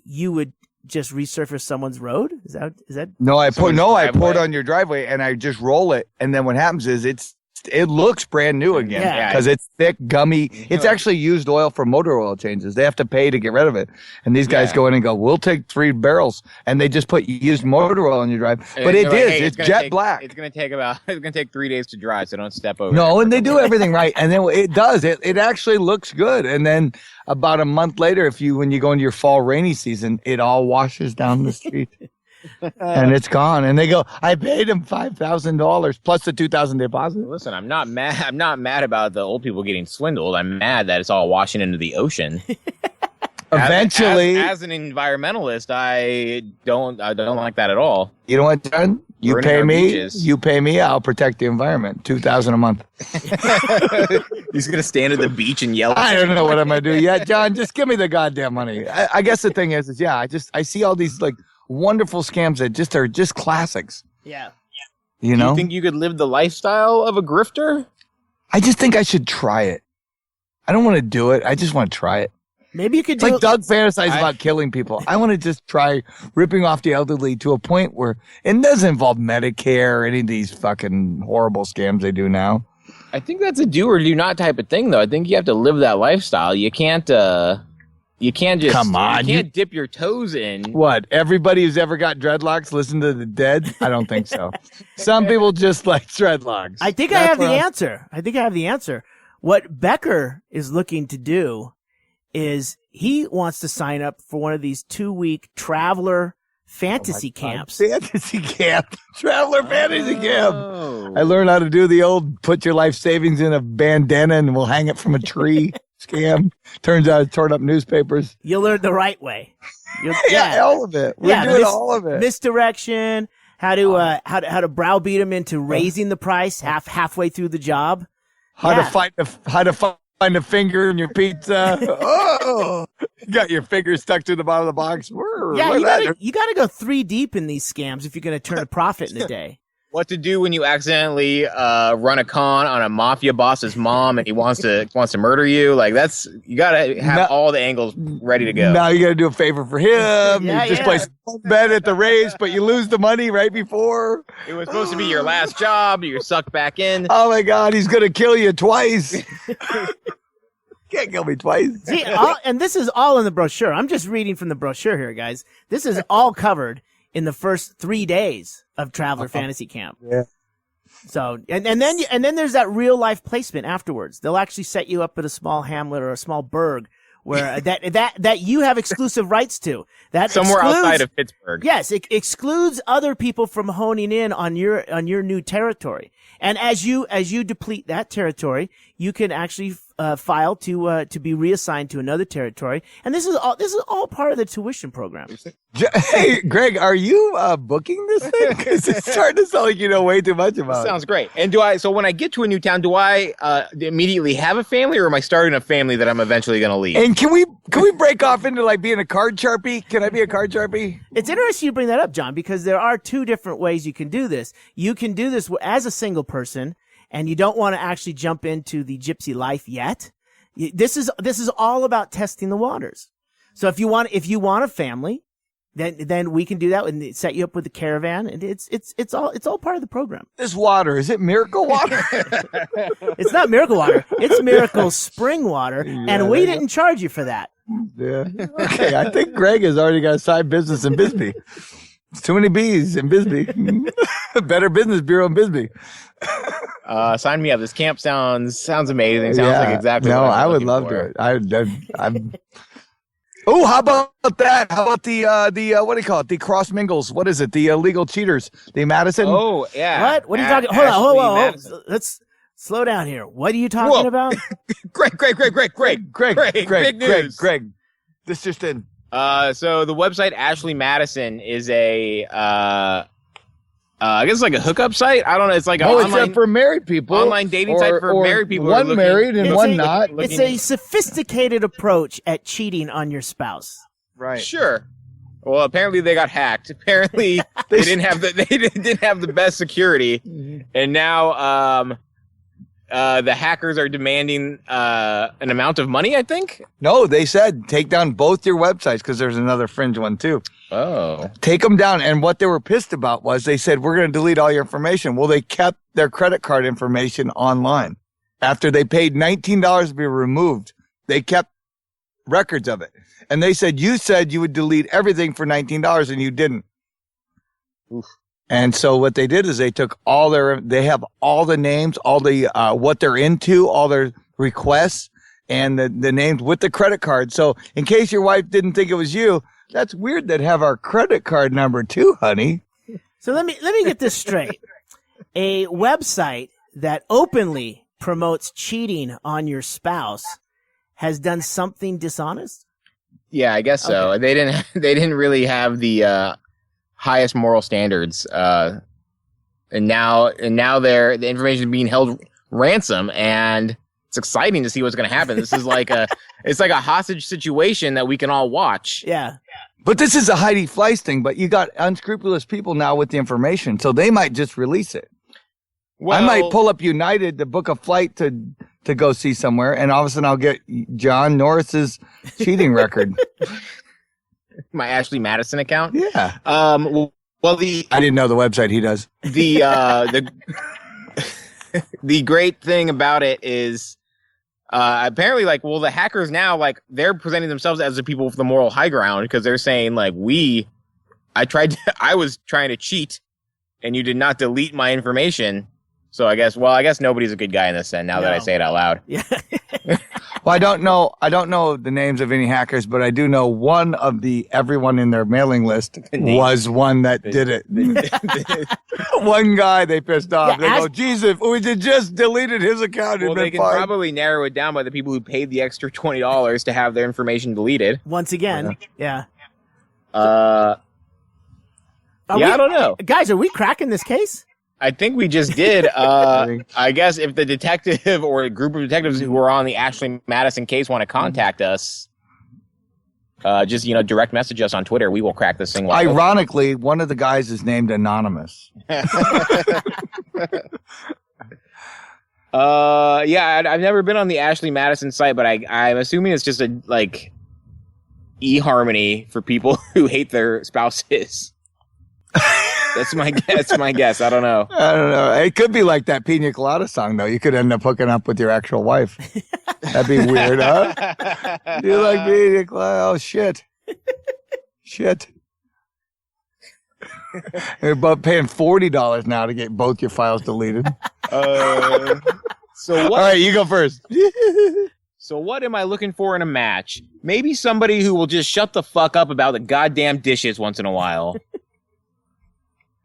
you would just resurface someone's road? Is that? No, I pour it on your driveway and I just roll it, and then what happens is it looks brand new again because it's thick, gummy. It's actually used oil for motor oil changes. They have to pay to get rid of it, and these guys go in and go, "We'll take 3 barrels," and they just put used motor oil on your drive. But it's jet black. It's gonna take 3 days to dry, so don't step over. No, and they do everything right, and then it does. It actually looks good, and then about a month later, when you go into your fall rainy season, it all washes down the street. And it's gone. And they go, I paid him $5,000 plus the $2,000 deposit. Listen, I'm not mad. I'm not mad about the old people getting swindled. I'm mad that it's all washing into the ocean. Eventually, as an environmentalist, I don't like that at all. You know what, John? You pay me. I'll protect the environment. $2,000 a month. He's gonna stand at the beach and yell. I don't know what I'm gonna do yet, John. Just give me the goddamn money. I guess the thing is I see all these wonderful scams that are just classics. Yeah. You know? Do you think you could live the lifestyle of a grifter? I just think I should try it. I don't want to do it. I just want to try it. Maybe you could It's like Doug fantasizes about killing people. I want to just try ripping off the elderly to a point where it doesn't involve Medicare or any of these fucking horrible scams they do now. I think that's a do or do not type of thing, though. I think you have to live that lifestyle. You can't just come on. You can't dip your toes in. What? Everybody who's ever got dreadlocks listen to the dead? I don't think so. Some people just like dreadlocks. I think I have the answer. What Becker is looking to do is he wants to sign up for one of these 2-week traveler fantasy camps. Fantasy camp. Traveler fantasy camp. I learned how to do the old put your life savings in a bandana and we'll hang it from a tree scam. Turns out it's torn up newspapers. You'll learn the right way. All of it. We're doing all of it. Misdirection, how to browbeat them into raising the price halfway through the job. How to find a finger in your pizza. Oh, you got your finger stuck to the bottom of the box. You gotta go 3 deep in these scams if you're gonna turn a profit in a day. What to do when you accidentally run a con on a mafia boss's mom and he wants to murder you? Like you gotta have all the angles ready to go. Now you gotta do a favor for him. You just place bet at the race, but you lose the money right before. It was supposed to be your last job. You're sucked back in. Oh my God, he's gonna kill you twice. Can't kill me twice. See, and this is all in the brochure. I'm just reading from the brochure here, guys. This is all covered in the first 3 days of Traveler Fantasy Camp. Yeah. So, and then there's that real life placement afterwards. They'll actually set you up at a small hamlet or a small burg where that you have exclusive rights to. That somewhere outside of Pittsburgh. Yes, it excludes other people from honing in on your new territory. And as you deplete that territory, you can actually file to be reassigned to another territory. And this is all part of the tuition program. Hey, Greg, are you booking this thing? Because it's starting to sound like you know way too much about it. Sounds great. And so when I get to a new town, do I immediately have a family, or am I starting a family that I'm eventually going to leave? And can we break off into like being a card sharpie? Can I be a card sharpie? It's interesting you bring that up, John, because there are 2 different ways you can do this. You can do this as a single person, and you don't want to actually jump into the gypsy life yet. This is all about testing the waters. So if you want a family, then we can do that and set you up with a caravan, and it's all part of the program. This water, is it miracle water? It's not miracle water. It's miracle spring water, and we didn't charge you for that. Yeah. Okay, I think Greg has already got a side business in Bisbee. It's too many bees in Bisbee. Better Business Bureau in Bisbee. Sign me up. This camp sounds amazing. Sounds like exactly what I would love to. I'm. Oh, how about that? How about the what do you call it? The cross mingles. What is it? The illegal cheaters. The Madison. Oh yeah. What? What are you talking? Hold on. Let's slow down here. What are you talking about? Greg. Big news. Greg. This just in. So the website Ashley Madison is a I guess it's like a hookup site. I don't know. It's like it's for married people. Online dating site for married people. One married and one not. It's a sophisticated approach at cheating on your spouse. Right. Sure. Well, apparently they got hacked. Apparently they didn't have the best security, and now the hackers are demanding an amount of money, I think. No, they said take down both your websites because there's another fringe one too. Oh. Take them down. And what they were pissed about was they said, we're going to delete all your information. Well, they kept their credit card information online. After they paid $19 to be removed, they kept records of it. And they said you would delete everything for $19 and you didn't. Oof. And so what they did is they took they have all the names, all the, what they're into, all their requests and the names with the credit card. So in case your wife didn't think it was you, that's weird that have our credit card number too, honey. So let me get this straight. A website that openly promotes cheating on your spouse has done something dishonest? Yeah, I guess so. Okay. They didn't really have the highest moral standards, and now the information is being held ransom, and it's exciting to see what's going to happen. This is like it's like a hostage situation that we can all watch. Yeah. But this is a Heidi Fleiss thing, but you got unscrupulous people now with the information, so they might just release it. Well, I might pull up United to book a flight to to go see somewhere, and all of a sudden I'll get John Norris's cheating record. My Ashley Madison account. Yeah. Well, I didn't know the website he does. The great thing about it is apparently the hackers now they're presenting themselves as the people with the moral high ground because they're saying I was trying to cheat and you did not delete my information. So I guess nobody's a good guy in this end now that I say it out loud. Yeah. Well, I don't know the names of any hackers, but I do know one of everyone in their mailing list was one that did it. One guy they pissed off. They go, "Geez, if we had just deleted his account, they can probably narrow it down by the people who paid the extra $20 to have their information deleted." Once again, yeah. I don't know, guys. Are we cracking this case? I think we just did. I guess if the detective or a group of detectives who were on the Ashley Madison case want to contact us, just direct message us on Twitter. We will crack this thing. Ironically, one of the guys is named Anonymous. I've never been on the Ashley Madison site, but I'm assuming it's just a eHarmony for people who hate their spouses. That's my guess. I don't know. It could be like that Pina Colada song, though. You could end up hooking up with your actual wife. That'd be weird, huh? You like Pina Colada? Oh, shit. You're about paying $40 now to get both your files deleted. So what? All right, you go first. So what am I looking for in a match? Maybe somebody who will just shut the fuck up about the goddamn dishes once in a while.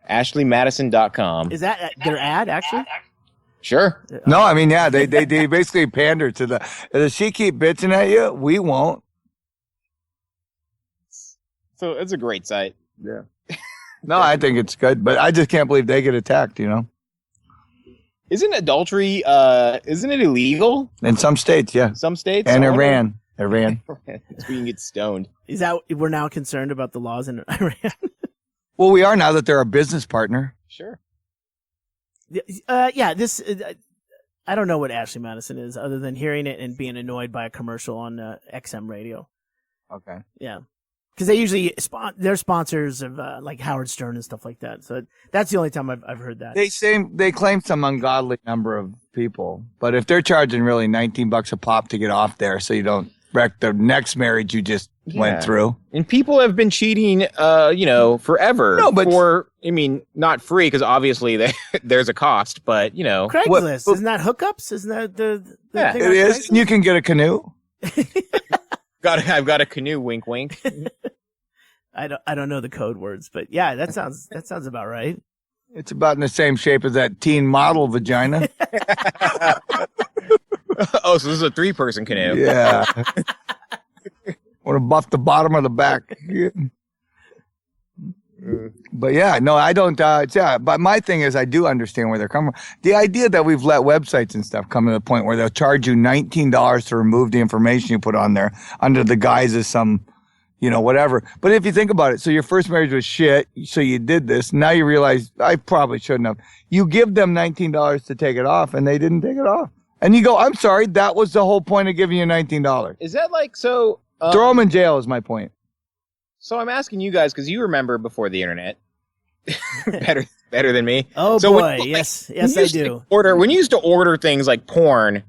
AshleyMadison.com. Is that their ad, actually? Sure. No, I mean, yeah, they basically pander to if she keep bitching at you, we won't. So it's a great site. Yeah. No, I think it's good, but I just can't believe they get attacked, Isn't adultery, isn't it illegal? In some states, yeah. Some states? And Iran. So we can get stoned. Is that we're now concerned about the laws in Iran? Well, we are now that they're a business partner. Sure. This I don't know what Ashley Madison is other than hearing it and being annoyed by a commercial on XM radio. Okay. Yeah. Because they usually they're sponsors of like Howard Stern and stuff like that. So that's the only time I've heard that. They claim some ungodly number of people, but if they're charging really $19 a pop to get off there, so you don't wreck the next marriage you just went through. And people have been cheating, forever. No, but not free because obviously there's a cost, but Craigslist isn't that hookups? Isn't that the thing? It is. You can get a canoe. I've got a canoe. Wink, wink. I don't know the code words, but yeah, that sounds about right. It's about in the same shape as that teen model vagina. Oh, so this is a 3-person canoe. Yeah. Want to buff the bottom of the back. But yeah, no, I don't. But my thing is, I do understand where they're coming from. The idea that we've let websites and stuff come to the point where they'll charge you $19 to remove the information you put on there under the guise of some, whatever. But if you think about it, so your first marriage was shit, so you did this. Now you realize I probably shouldn't have. You give them $19 to take it off, and they didn't take it off. And you go, I'm sorry, that was the whole point of giving you $19. Is that so? Throw them in jail is my point. So I'm asking you guys because you remember before the internet better than me. Oh so boy, yes, I do. When you used to order things like porn,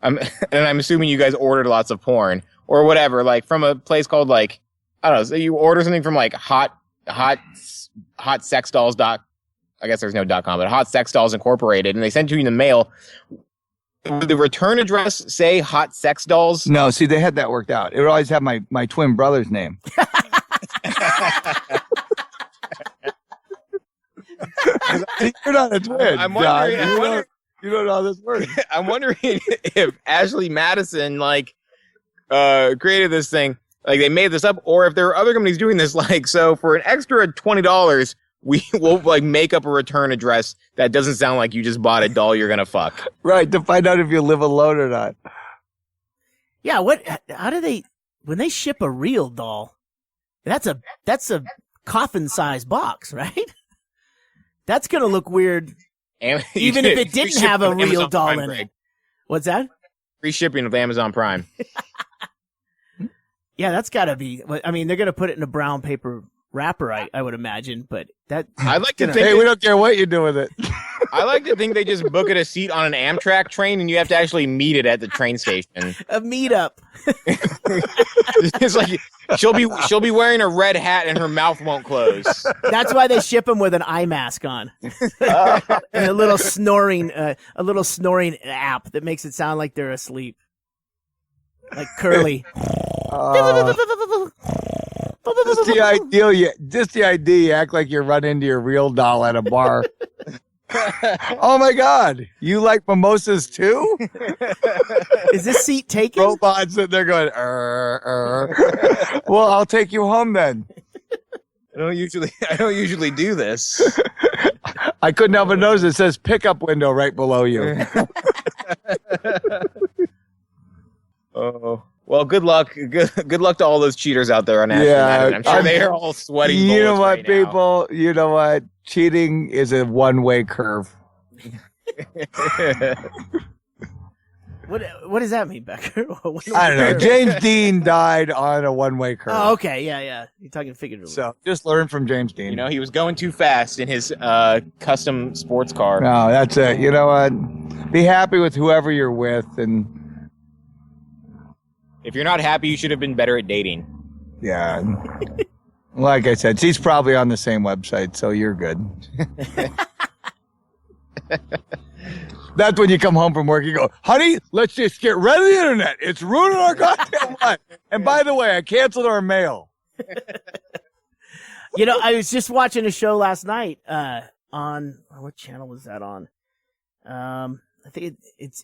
and I'm assuming you guys ordered lots of porn or whatever, like from a place called I don't know. So you order something from hot sex dolls I guess there's no .com, but Hot Sex Dolls Incorporated, and they send you in the mail. Would the return address say Hot Sex Dolls? No, see, they had that worked out. It would always have my twin brother's name. You're not a twin. I'm wondering. You don't know how this works. I'm wondering if Ashley Madison created this thing, they made this up, or if there are other companies doing this. So for an extra $20. We will make up a return address that doesn't sound like you just bought a doll you're gonna fuck. Right, to find out if you live alone or not. Yeah, how do they when they ship a real doll? That's a coffin-sized box, right? That's gonna look weird, even if it didn't have a real doll in it. What's that? Free shipping with Amazon Prime. Yeah, that's got to be. I mean, they're going to put it in a brown paper wrapper, I would imagine. But that I'd like to think. Hey, we don't care what you do with it. I like to think they just book it a seat on an Amtrak train, and you have to actually meet it at the train station. A meetup. It's like she'll be wearing a red hat and her mouth won't close. That's why they ship them with an eye mask on, and a little snoring app that makes it sound like they're asleep, like Curly. Just the idea you act like you run into your real doll at a bar. Oh my God! You like mimosas too? Is this seat taken? Robots that they're going. Well, I'll take you home then. I don't usually do this. I couldn't help but notice it says pickup window right below you. Oh. Well, good luck. Good luck to all those cheaters out there on National Night. I'm sure they are all sweating. You know what, right people? You know what? Cheating is a one-way curve. What does that mean, Becker? I don't know. James Dean died on a one-way curve. Oh, okay. Yeah. You're talking figuratively. So just learn from James Dean. You know, he was going too fast in his custom sports car. No, that's it. You know what? Be happy with whoever you're with, and if you're not happy, you should have been better at dating. yeah. Like I said, she's probably on the same website, so you're good. That's when you come home from work, you go, honey, let's just get rid of the internet. It's ruining our goddamn life. And by the way, I canceled our mail. You know, I was just watching a show last night on, what channel was that on? I think it's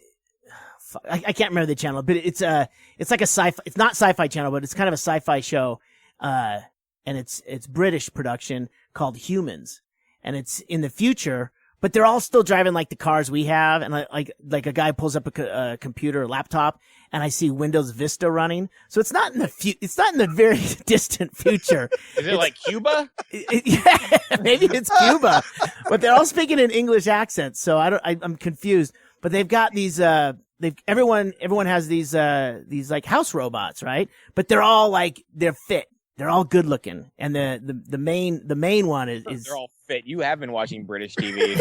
I can't remember the channel, but it's like a sci-fi. It's not sci-fi channel, but it's kind of a sci-fi show. And it's British production called Humans, and it's in the future, but they're all still driving like the cars we have. And like a guy pulls up a computer or laptop, and I see Windows Vista running. So it's not in the very distant future. Is it like Cuba? Yeah, maybe it's Cuba, but they're all speaking in English accents. So I'm confused. But they've got these. Everyone has these like house robots, right? But they're all like they're fit. They're all good looking, and the main one is they're all fit. You have been watching British TV.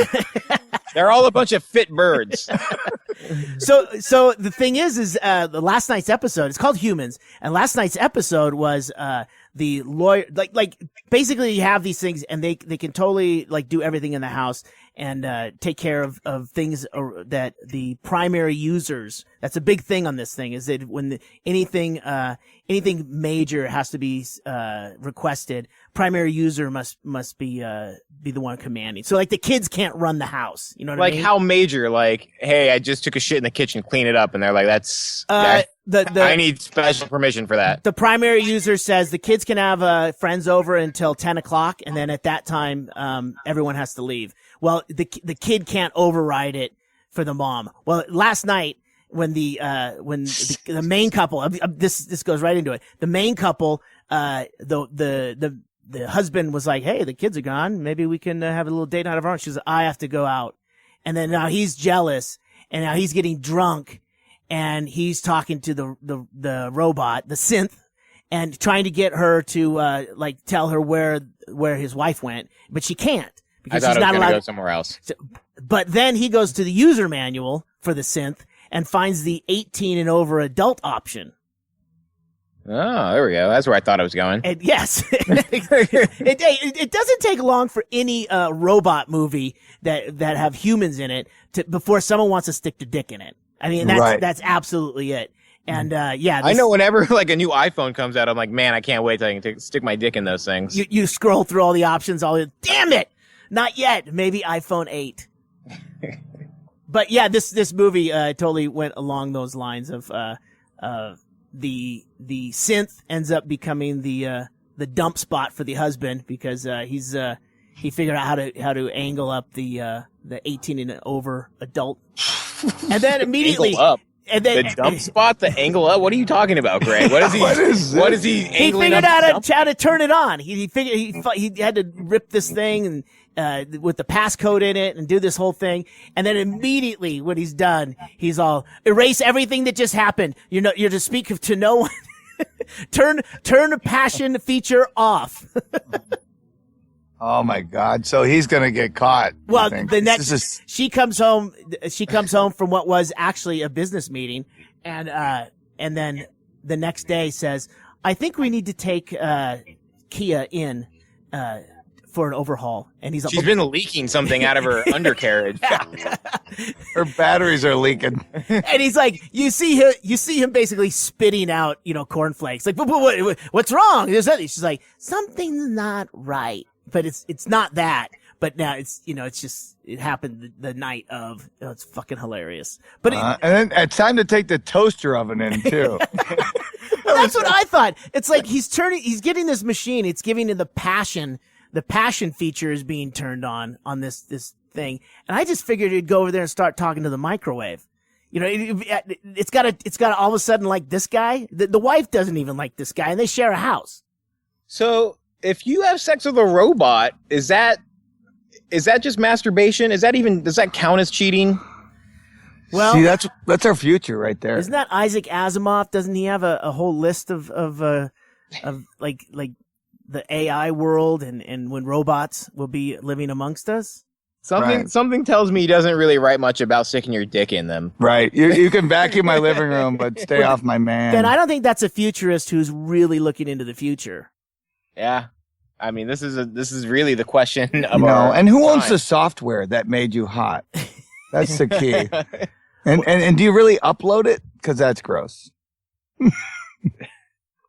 They're all a bunch of fit birds. So the thing is the last night's episode. It's called Humans, and last night's episode was the lawyer. Like basically you have these things, and they can totally like do everything in the house and take care of things that the primary users. That's a big thing on this thing, is that when anything major has to be requested, primary user must be the one commanding. So like the kids can't run the house. You know what I mean? Like how major? Like, hey, I just took a shit in the kitchen, clean it up, and they're like, that's I need special permission for that. The primary user says the kids can have friends over until 10 o'clock, and then at that time, everyone has to leave. Well, the kid can't override it for the mom. Well, last night when the main couple, this goes right into it. The main couple, the husband was like, "Hey, the kids are gone. Maybe we can have a little date night of our own." She was like, "I have to go out," and then now he's jealous, and now he's getting drunk, and he's talking to the robot, the synth, and trying to get her to like tell her where his wife went, but she can't. Because I thought she's not it was allowed to go somewhere else. But then he goes to the user manual for the synth and finds the 18 and over adult option. Oh, there we go. That's where I thought I was going. And yes, it doesn't take long for any robot movie that have humans in it before someone wants to stick their dick in it. I mean, that's absolutely it. And I know whenever like a new iPhone comes out, I'm like, man, I can't wait till I can stick my dick in those things. You scroll through all the options, damn it. Not yet. Maybe iPhone 8. But yeah, this movie totally went along those lines of the synth ends up becoming the dump spot for the husband because he figured out how to angle up the 18 and over adult. And then immediately And then, the dump spot, the angle up. What are you talking about, Greg? What is he? what is he? He figured out how to turn it on. He figured he had to rip this thing and with the passcode in it and do this whole thing. And then immediately when he's done, he's all erase everything that just happened. You're to speak to no one. turn the passion feature off. Oh my God! So he's gonna get caught. Well, the next she comes home from what was actually a business meeting, and then the next day says, "I think we need to take Kia in for an overhaul." And he's like, she's been leaking something out of her undercarriage. Her batteries are leaking. And he's like, you see him basically spitting out, cornflakes. Like, what's wrong? She's like, something's not right. But it's not that. But now it's it happened the night of. Oh, it's fucking hilarious. But and then it's time to take the toaster oven in too. That's what I thought. It's like he's getting this machine. It's giving him the passion. The passion feature is being turned on this thing. And I just figured he'd go over there and start talking to the microwave. It's got to all of a sudden like this guy. The wife doesn't even like this guy, and they share a house. So if you have sex with a robot, is that just masturbation? Does that count as cheating? Well, see, that's our future right there. Isn't that Isaac Asimov? Doesn't he have a whole list of like the AI world and when robots will be living amongst us? Something tells me he doesn't really write much about sticking your dick in them. Right. You can vacuum my living room, but stay off my man. Ben, I don't think that's a futurist who's really looking into the future. Yeah. I mean, this is really the question of and who owns the software that made you hot? That's the key. And do you really upload it? Because that's gross.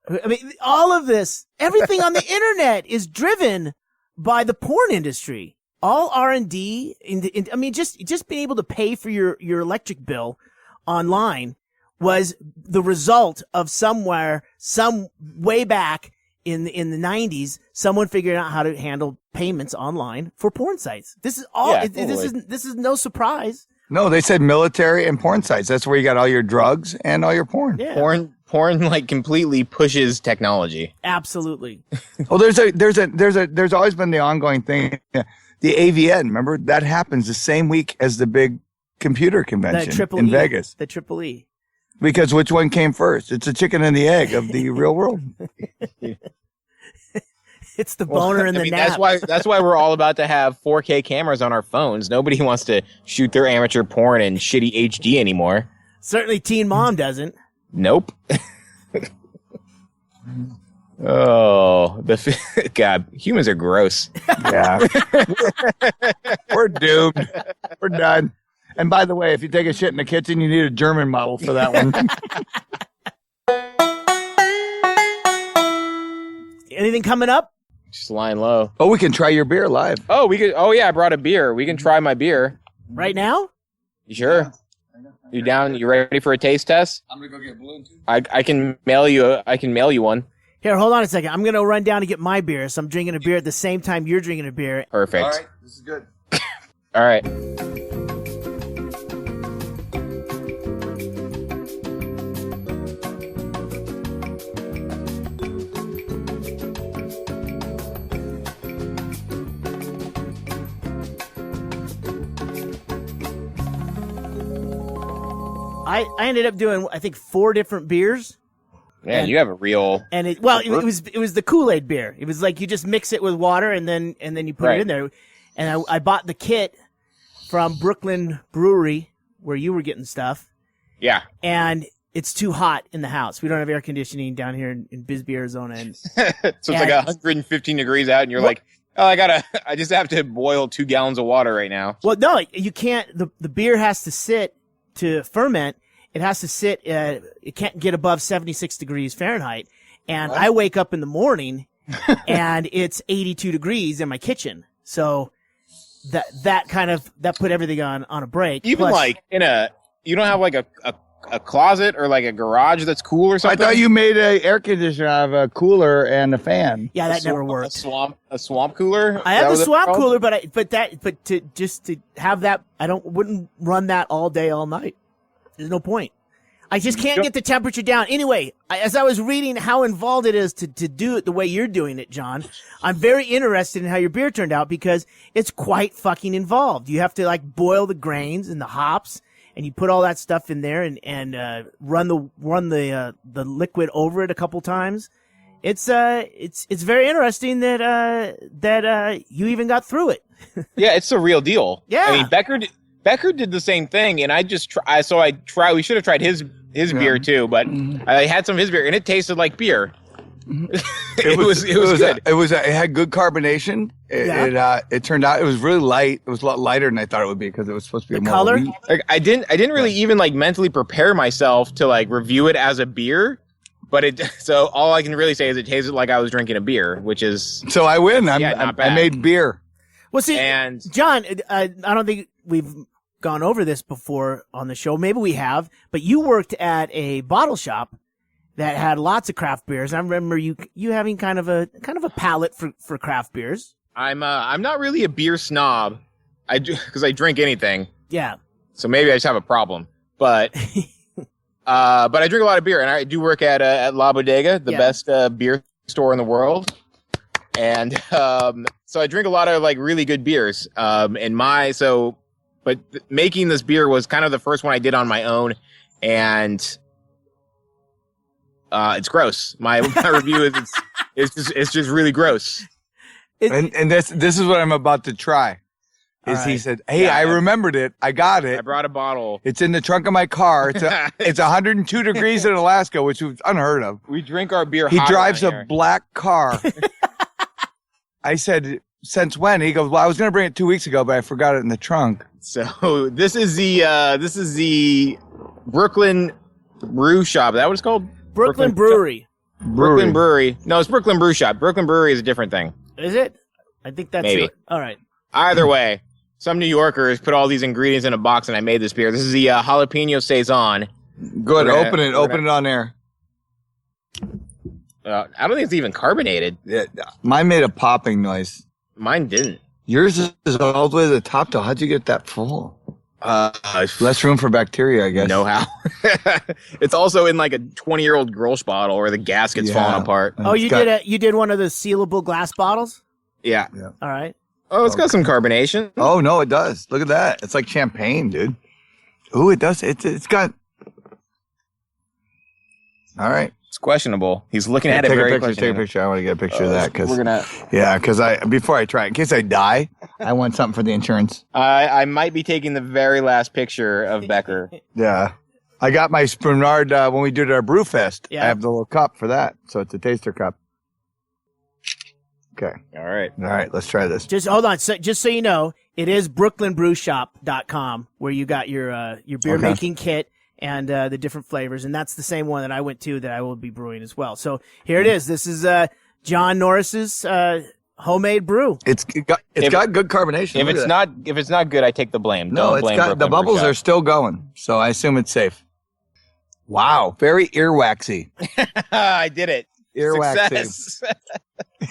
I mean, all of this, everything on the internet is driven by the porn industry. All R&D, I mean, just being able to pay for your electric bill online was the result of some way back in the 90s, someone figured out how to handle payments online for porn sites. This is all. Yeah, totally. This is no surprise. No, they said military and porn sites. That's where you got all your drugs and all your porn. Yeah. Porn like completely pushes technology. Absolutely. Well, there's always been the ongoing thing. The AVN, remember that happens the same week as the big computer convention in Vegas. The Triple E. Because which one came first? It's a chicken and the egg of the real world. It's the boner and the nap. That's why we're all about to have 4K cameras on our phones. Nobody wants to shoot their amateur porn in shitty HD anymore. Certainly Teen Mom doesn't. Nope. Oh, God, humans are gross. Yeah. We're doomed. We're done. And by the way, if you take a shit in the kitchen, you need a German model for that one. Anything coming up? Just lying low. Oh, we can try your beer live. Oh, we could. Oh, yeah, I brought a beer. We can try my beer. Right now? You sure? You down? You ready for a taste test? I'm gonna go get balloon too. I can mail you one. Here, hold on a second. I'm gonna run down to get my beer. So I'm drinking a beer at the same time you're drinking a beer. Perfect. All right, this is good. All right. I ended up doing, I think, 4 different beers. Man, you have a real. And it was the Kool-Aid beer. It was like you just mix it with water and then you put it in there. And I bought the kit from Brooklyn Brewery where you were getting stuff. Yeah. And it's too hot in the house. We don't have air conditioning down here in Bisbee, Arizona. And so it's like 115 degrees out, and you're like, oh, I just have to boil 2 gallons of water right now. Well, no, you can't. The beer has to sit to ferment. It has to sit. It can't get above 76 degrees Fahrenheit. And I wake up in the morning, and it's 82 degrees in my kitchen. So that put everything on a break. Even Plus, like you don't have like a closet or like a garage that's cool or something. I thought you made an air conditioner out of a cooler and a fan. Yeah, that never worked. A swamp cooler. I have a swamp cooler, but to have that, wouldn't run that all day, all night. There's no point. I just can't get the temperature down. Anyway, as I was reading how involved it is to do it the way you're doing it, John, I'm very interested in how your beer turned out because it's quite fucking involved. You have to like boil the grains and the hops, and you put all that stuff in there and run the liquid over it a couple times. It's very interesting that you even got through it. Yeah, it's the real deal. Yeah. I mean, Becker did the same thing, and we should have tried his beer too, but I had some of his beer, and it tasted like beer. It was good. It had good carbonation. It turned out it was really light. It was a lot lighter than I thought it would be because it was supposed to be more color. wheat. Like, I didn't really even like mentally prepare myself to like review it as a beer, but so all I can really say is it tasted like I was drinking a beer, which is so I win. not bad. I made beer. Well, see, and John, I don't think we've gone over this before on the show. Maybe we have, but you worked at a bottle shop that had lots of craft beers. I remember you having kind of a palate for craft beers. I'm not really a beer snob. Because I drink anything. Yeah. So maybe I just have a problem. But but I drink a lot of beer, and I do work at La Bodega, the best beer store in the world. And so I drink a lot of like really good beers. But making this beer was kind of the first one I did on my own, and it's gross. My review is it's just really gross. And this is what I'm about to try. He said, "Hey, I remembered it. I got it. I brought a bottle. It's in the trunk of my car. It's 102 degrees in Alaska, which was unheard of. We drink our beer. He drives a black car." I said, "Since when?" He goes, "Well, I was going to bring it 2 weeks ago, but I forgot it in the trunk." So this is the Brooklyn Brew Shop. Is that what it's called? Brooklyn Brewery. Brooklyn Brewery. No, it's Brooklyn Brew Shop. Brooklyn Brewery is a different thing. Is it? I think that's maybe. It. All right. Either way, some New Yorkers put all these ingredients in a box, and I made this beer. This is the Jalapeno Saison. Good. Open it on air. I don't think it's even carbonated. Yeah, mine made a popping noise. Mine didn't. Yours is all the way to the top, though. How'd you get that full? Less room for bacteria, I guess. Know how. It's also in like a 20-year-old Grolsch bottle where the gasket's falling apart. Oh, you did one of the sealable glass bottles? Yeah. All right. Oh, it's got some carbonation. Oh, no, it does. Look at that. It's like champagne, dude. Ooh, it does. It's got... All right. It's questionable. He's looking at it very questionable. Take a picture. I want to get a picture of that. We're gonna... Yeah, because before I try it, in case I die, I want something for the insurance. I might be taking the very last picture of Becker. Yeah. I got my Bernard when we did our brew fest. Yeah. I have the little cup for that. So it's a taster cup. Okay. All right. Let's try this. Just hold on. So, just so you know, it is brooklynbrewshop.com where you got your beer making kit and the different flavors, and that's the same one that I went to that I will be brewing as well. So here it is. This is John Norris's homemade brew. It's got good carbonation. If it's not good, I take the blame. No, Don't blame Brooklyn the bubbles Brew Shop. are still going, so I assume it's safe. Wow, very earwaxy. I did it. Earwaxy.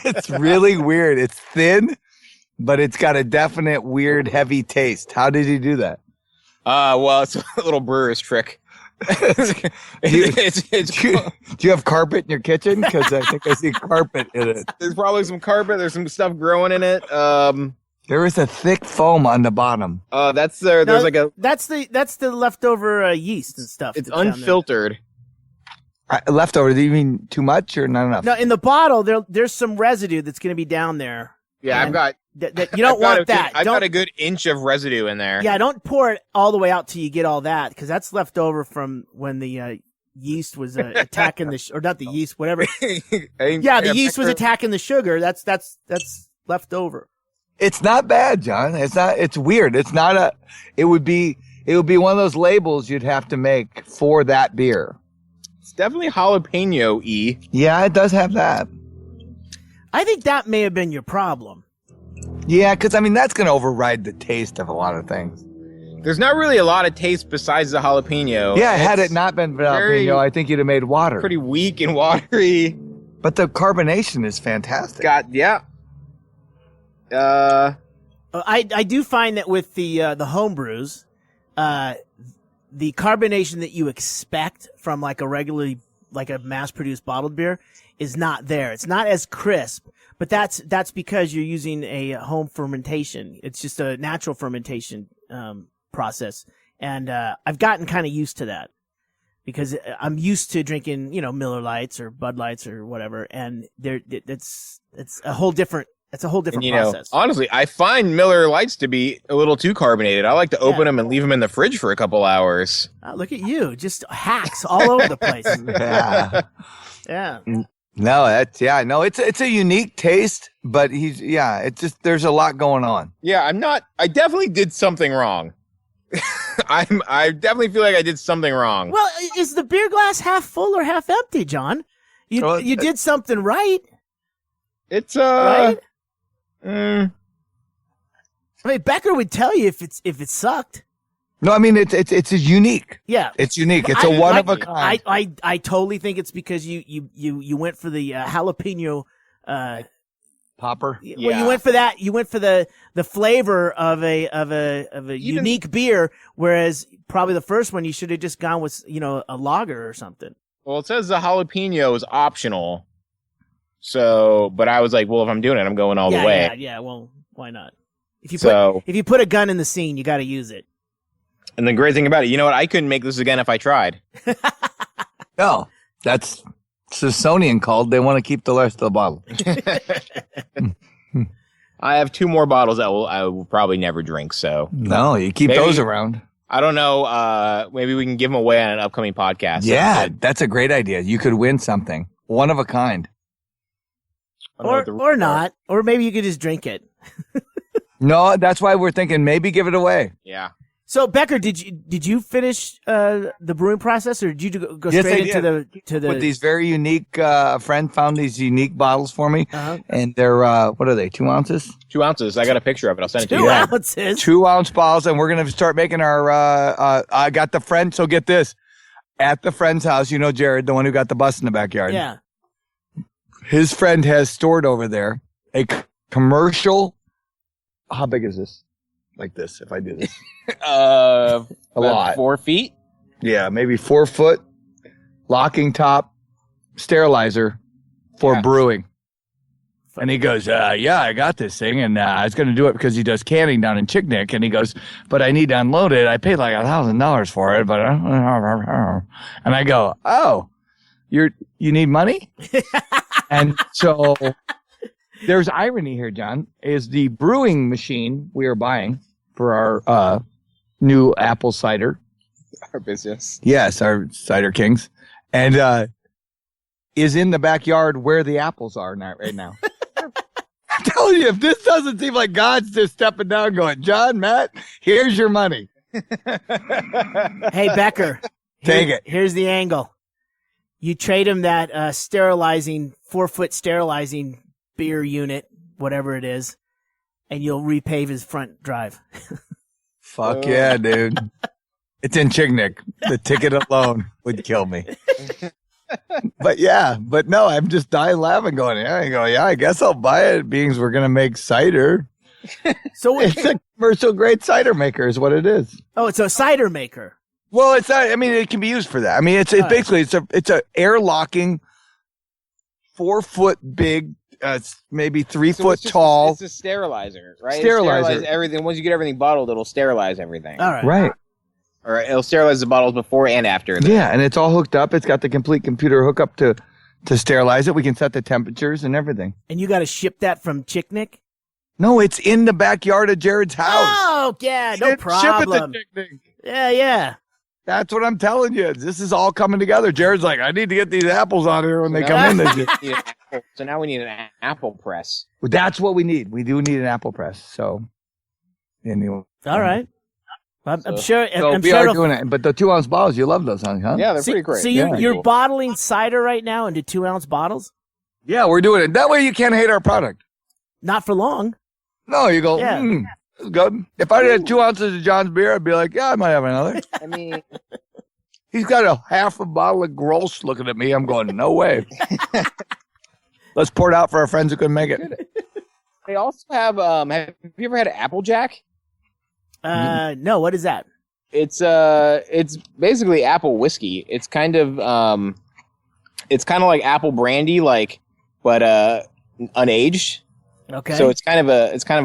It's really weird. It's thin, but it's got a definite weird heavy taste. How did he do that? Well, it's a little brewer's trick. Do you have carpet in your kitchen? Because I think I see carpet in it. There's probably some carpet. There's some stuff growing in it. There is a thick foam on the bottom. That's there. There's like a. That's the leftover yeast and stuff. It's unfiltered. Leftover? Do you mean too much or not enough? No, in the bottle there's some residue that's going to be down there. Yeah, I've got. That you don't want that. I've got a good inch of residue in there. Yeah, don't pour it all the way out till you get all that, because that's left over from when the yeast was attacking or not the yeast, whatever. The yeast was attacking the sugar. That's left over. It's not bad, John. It's not. It's weird. It's not a. It would be one of those labels you'd have to make for that beer. It's definitely jalapeno-y. Yeah, it does have that. I think that may have been your problem. Yeah, because I mean that's going to override the taste of a lot of things. There's not really a lot of taste besides the jalapeno. Yeah, had it not been for jalapeno, I think you'd have made water. Pretty weak and watery. But the carbonation is fantastic. Yeah. I do find that with the home brews, the carbonation that you expect from like a mass-produced bottled beer is not there. It's not as crisp, but that's because you're using a home fermentation. It's just a natural fermentation process, and I've gotten kind of used to that because I'm used to drinking, Miller Lights or Bud Lights or whatever, and it's a whole different. It's a whole different process. Honestly, I find Miller Lights to be a little too carbonated. I like to open them and leave them in the fridge for a couple hours. Oh, look at you. Just hacks all over the place. Yeah. Yeah. No, it's a unique taste, but it's just, there's a lot going on. Yeah, I definitely did something wrong. I definitely feel like I did something wrong. Well, is the beer glass half full or half empty, John? You did something right. It's right? I mean, Becker would tell you if it sucked. No, I mean it's unique. Yeah, it's unique. It's a one of a kind. I totally think it's because you went for the jalapeno popper. Well, you went for that. You went for the flavor of a unique beer, whereas probably the first one you should have just gone with a lager or something. Well, it says the jalapeno is optional. So, but I was like, well, if I'm doing it, I'm going all the way. Yeah. Well, why not? If you put a gun in the scene, you got to use it. And the great thing about it, you know what? I couldn't make this again if I tried. No, that's Saisonian called. They want to keep the rest of the bottle. I have 2 more bottles I will probably never drink. So no, you keep those around. I don't know. Maybe we can give them away on an upcoming podcast. Yeah, that's a great idea. You could win something. One of a kind. Or not. Or maybe you could just drink it. No, that's why we're thinking maybe give it away. Yeah. So Becker, did you finish the brewing process, or did you go straight into the? With these very unique, a friend found these unique bottles for me, and they're what are they? 2 ounces? 2 ounces. I got a picture of it. I'll send it to you. 2 ounces. 2 ounce bottles, and we're gonna start making our. I got the friend. So get this, at the friend's house, Jared, the one who got the bus in the backyard. Yeah. His friend has stored over there a commercial. How big is this? Like this, if I do this. A lot. 4 feet? Yeah, maybe 4 foot locking top sterilizer for brewing. And he goes, I got this thing, and I was going to do it because he does canning down in Chicknick. And he goes, but I need to unload it. I paid like $1,000 for it, but and I go, oh, you need money? And so there's irony here, John, is the brewing machine we are buying for our new apple cider. Our business. Yes, our Cider Kings. And is in the backyard where the apples are right now. I'm telling you, if this doesn't seem like God's just stepping down going, John, Matt, here's your money. Hey, Becker. Take it. Here's the angle. You trade him that sterilizing, 4-foot sterilizing beer unit, whatever it is, and you'll repave his front drive. Fuck yeah, dude. It's in Chicknick. The ticket alone would kill me. But no, I'm just dying laughing going, I guess I'll buy it, being we're going to make cider. So it's a commercial grade cider maker is what it is. Oh, it's a cider maker. Well, it's not, I mean, it can be used for that. I mean, it's basically, it's a air locking 4 foot big, maybe 3 foot tall. It's a sterilizer, right? Sterilizer. Everything. Once you get everything bottled, it'll sterilize everything. All right. Right. Or it'll sterilize the bottles before and after. Yeah, and it's all hooked up. It's got the complete computer hookup to sterilize it. We can set the temperatures and everything. And you got to ship that from Chicknick? No, it's in the backyard of Jared's house. Oh, yeah, no problem. Ship it to Chicknick. Yeah. That's what I'm telling you. This is all coming together. Jared's like, I need to get these apples on here when they come in. So now we need an apple press. Well, that's what we need. We do need an apple press. So, anyway. All right. I'm sure. So I'm we sure are doing it. But the 2 ounce bottles, you love those, huh? Yeah, they're pretty great. So you're bottling cider right now into 2 ounce bottles? Yeah, we're doing it. That way you can't hate our product. Not for long. No, you go, this is good. If I had 2 ounces of John's beer, I'd be like, yeah, I might have another. I mean, he's got a half a bottle of Gross looking at me. I'm going, no way. Let's pour it out for our friends who couldn't make it. they also have you ever had an Applejack? No, what is that? It's basically apple whiskey. It's kind of like apple brandy, but unaged. Okay. So it's kind of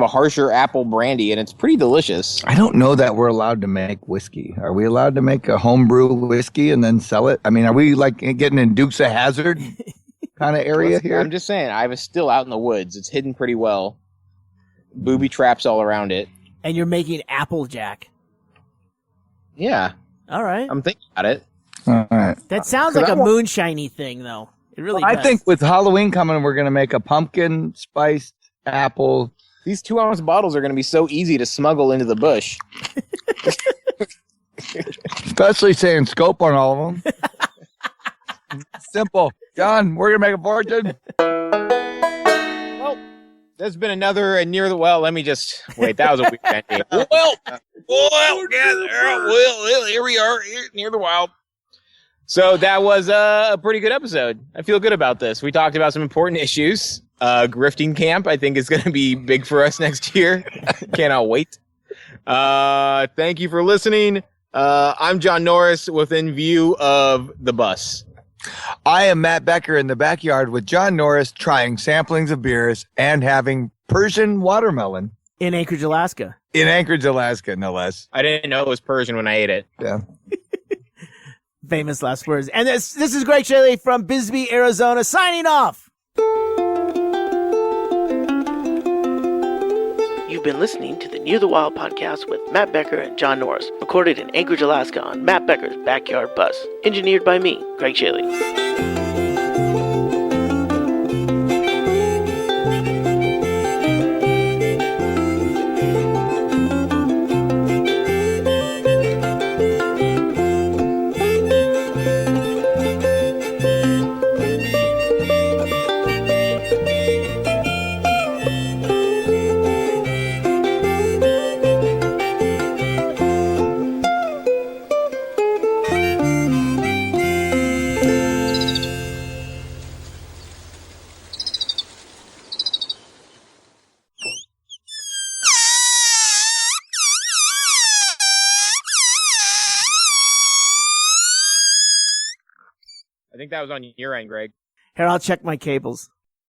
a harsher apple brandy, and it's pretty delicious. I don't know that we're allowed to make whiskey. Are we allowed to make a homebrew whiskey and then sell it? I mean, are we like getting in Dukes of Hazzard kind of area here? I'm just saying, I have a still out in the woods. It's hidden pretty well. Booby traps all around it. And you're making Applejack. Yeah. All right. I'm thinking about it. All right. That sounds like a moonshiny thing, though. It really does. I think with Halloween coming, we're going to make a pumpkin spiced apple. These 2-ounce bottles are going to be so easy to smuggle into the bush. Especially saying scope on all of them. Simple. John, we're going to make a fortune. Well, there's been another near the well. Let me just wait. That was a weekend game. Here we are near the wild. So that was a pretty good episode. I feel good about this. We talked about some important issues. Grifting camp, I think, is going to be big for us next year. Cannot wait. Thank you for listening. I'm John Norris within view of the bus. I am Matt Becker in the backyard with John Norris trying samplings of beers and having Persian watermelon. In Anchorage, Alaska. In Anchorage, Alaska, no less. I didn't know it was Persian when I ate it. Yeah. Famous last words. And this is Ggreg Chaille from Bisbee, Arizona, signing off. You've been listening to the Near the Wild podcast with Matt Becker and John Norris, recorded in Anchorage, Alaska on Matt Becker's backyard bus. Engineered by me, Ggreg Chaille. I think that was on your end, Greg. Here, I'll check my cables.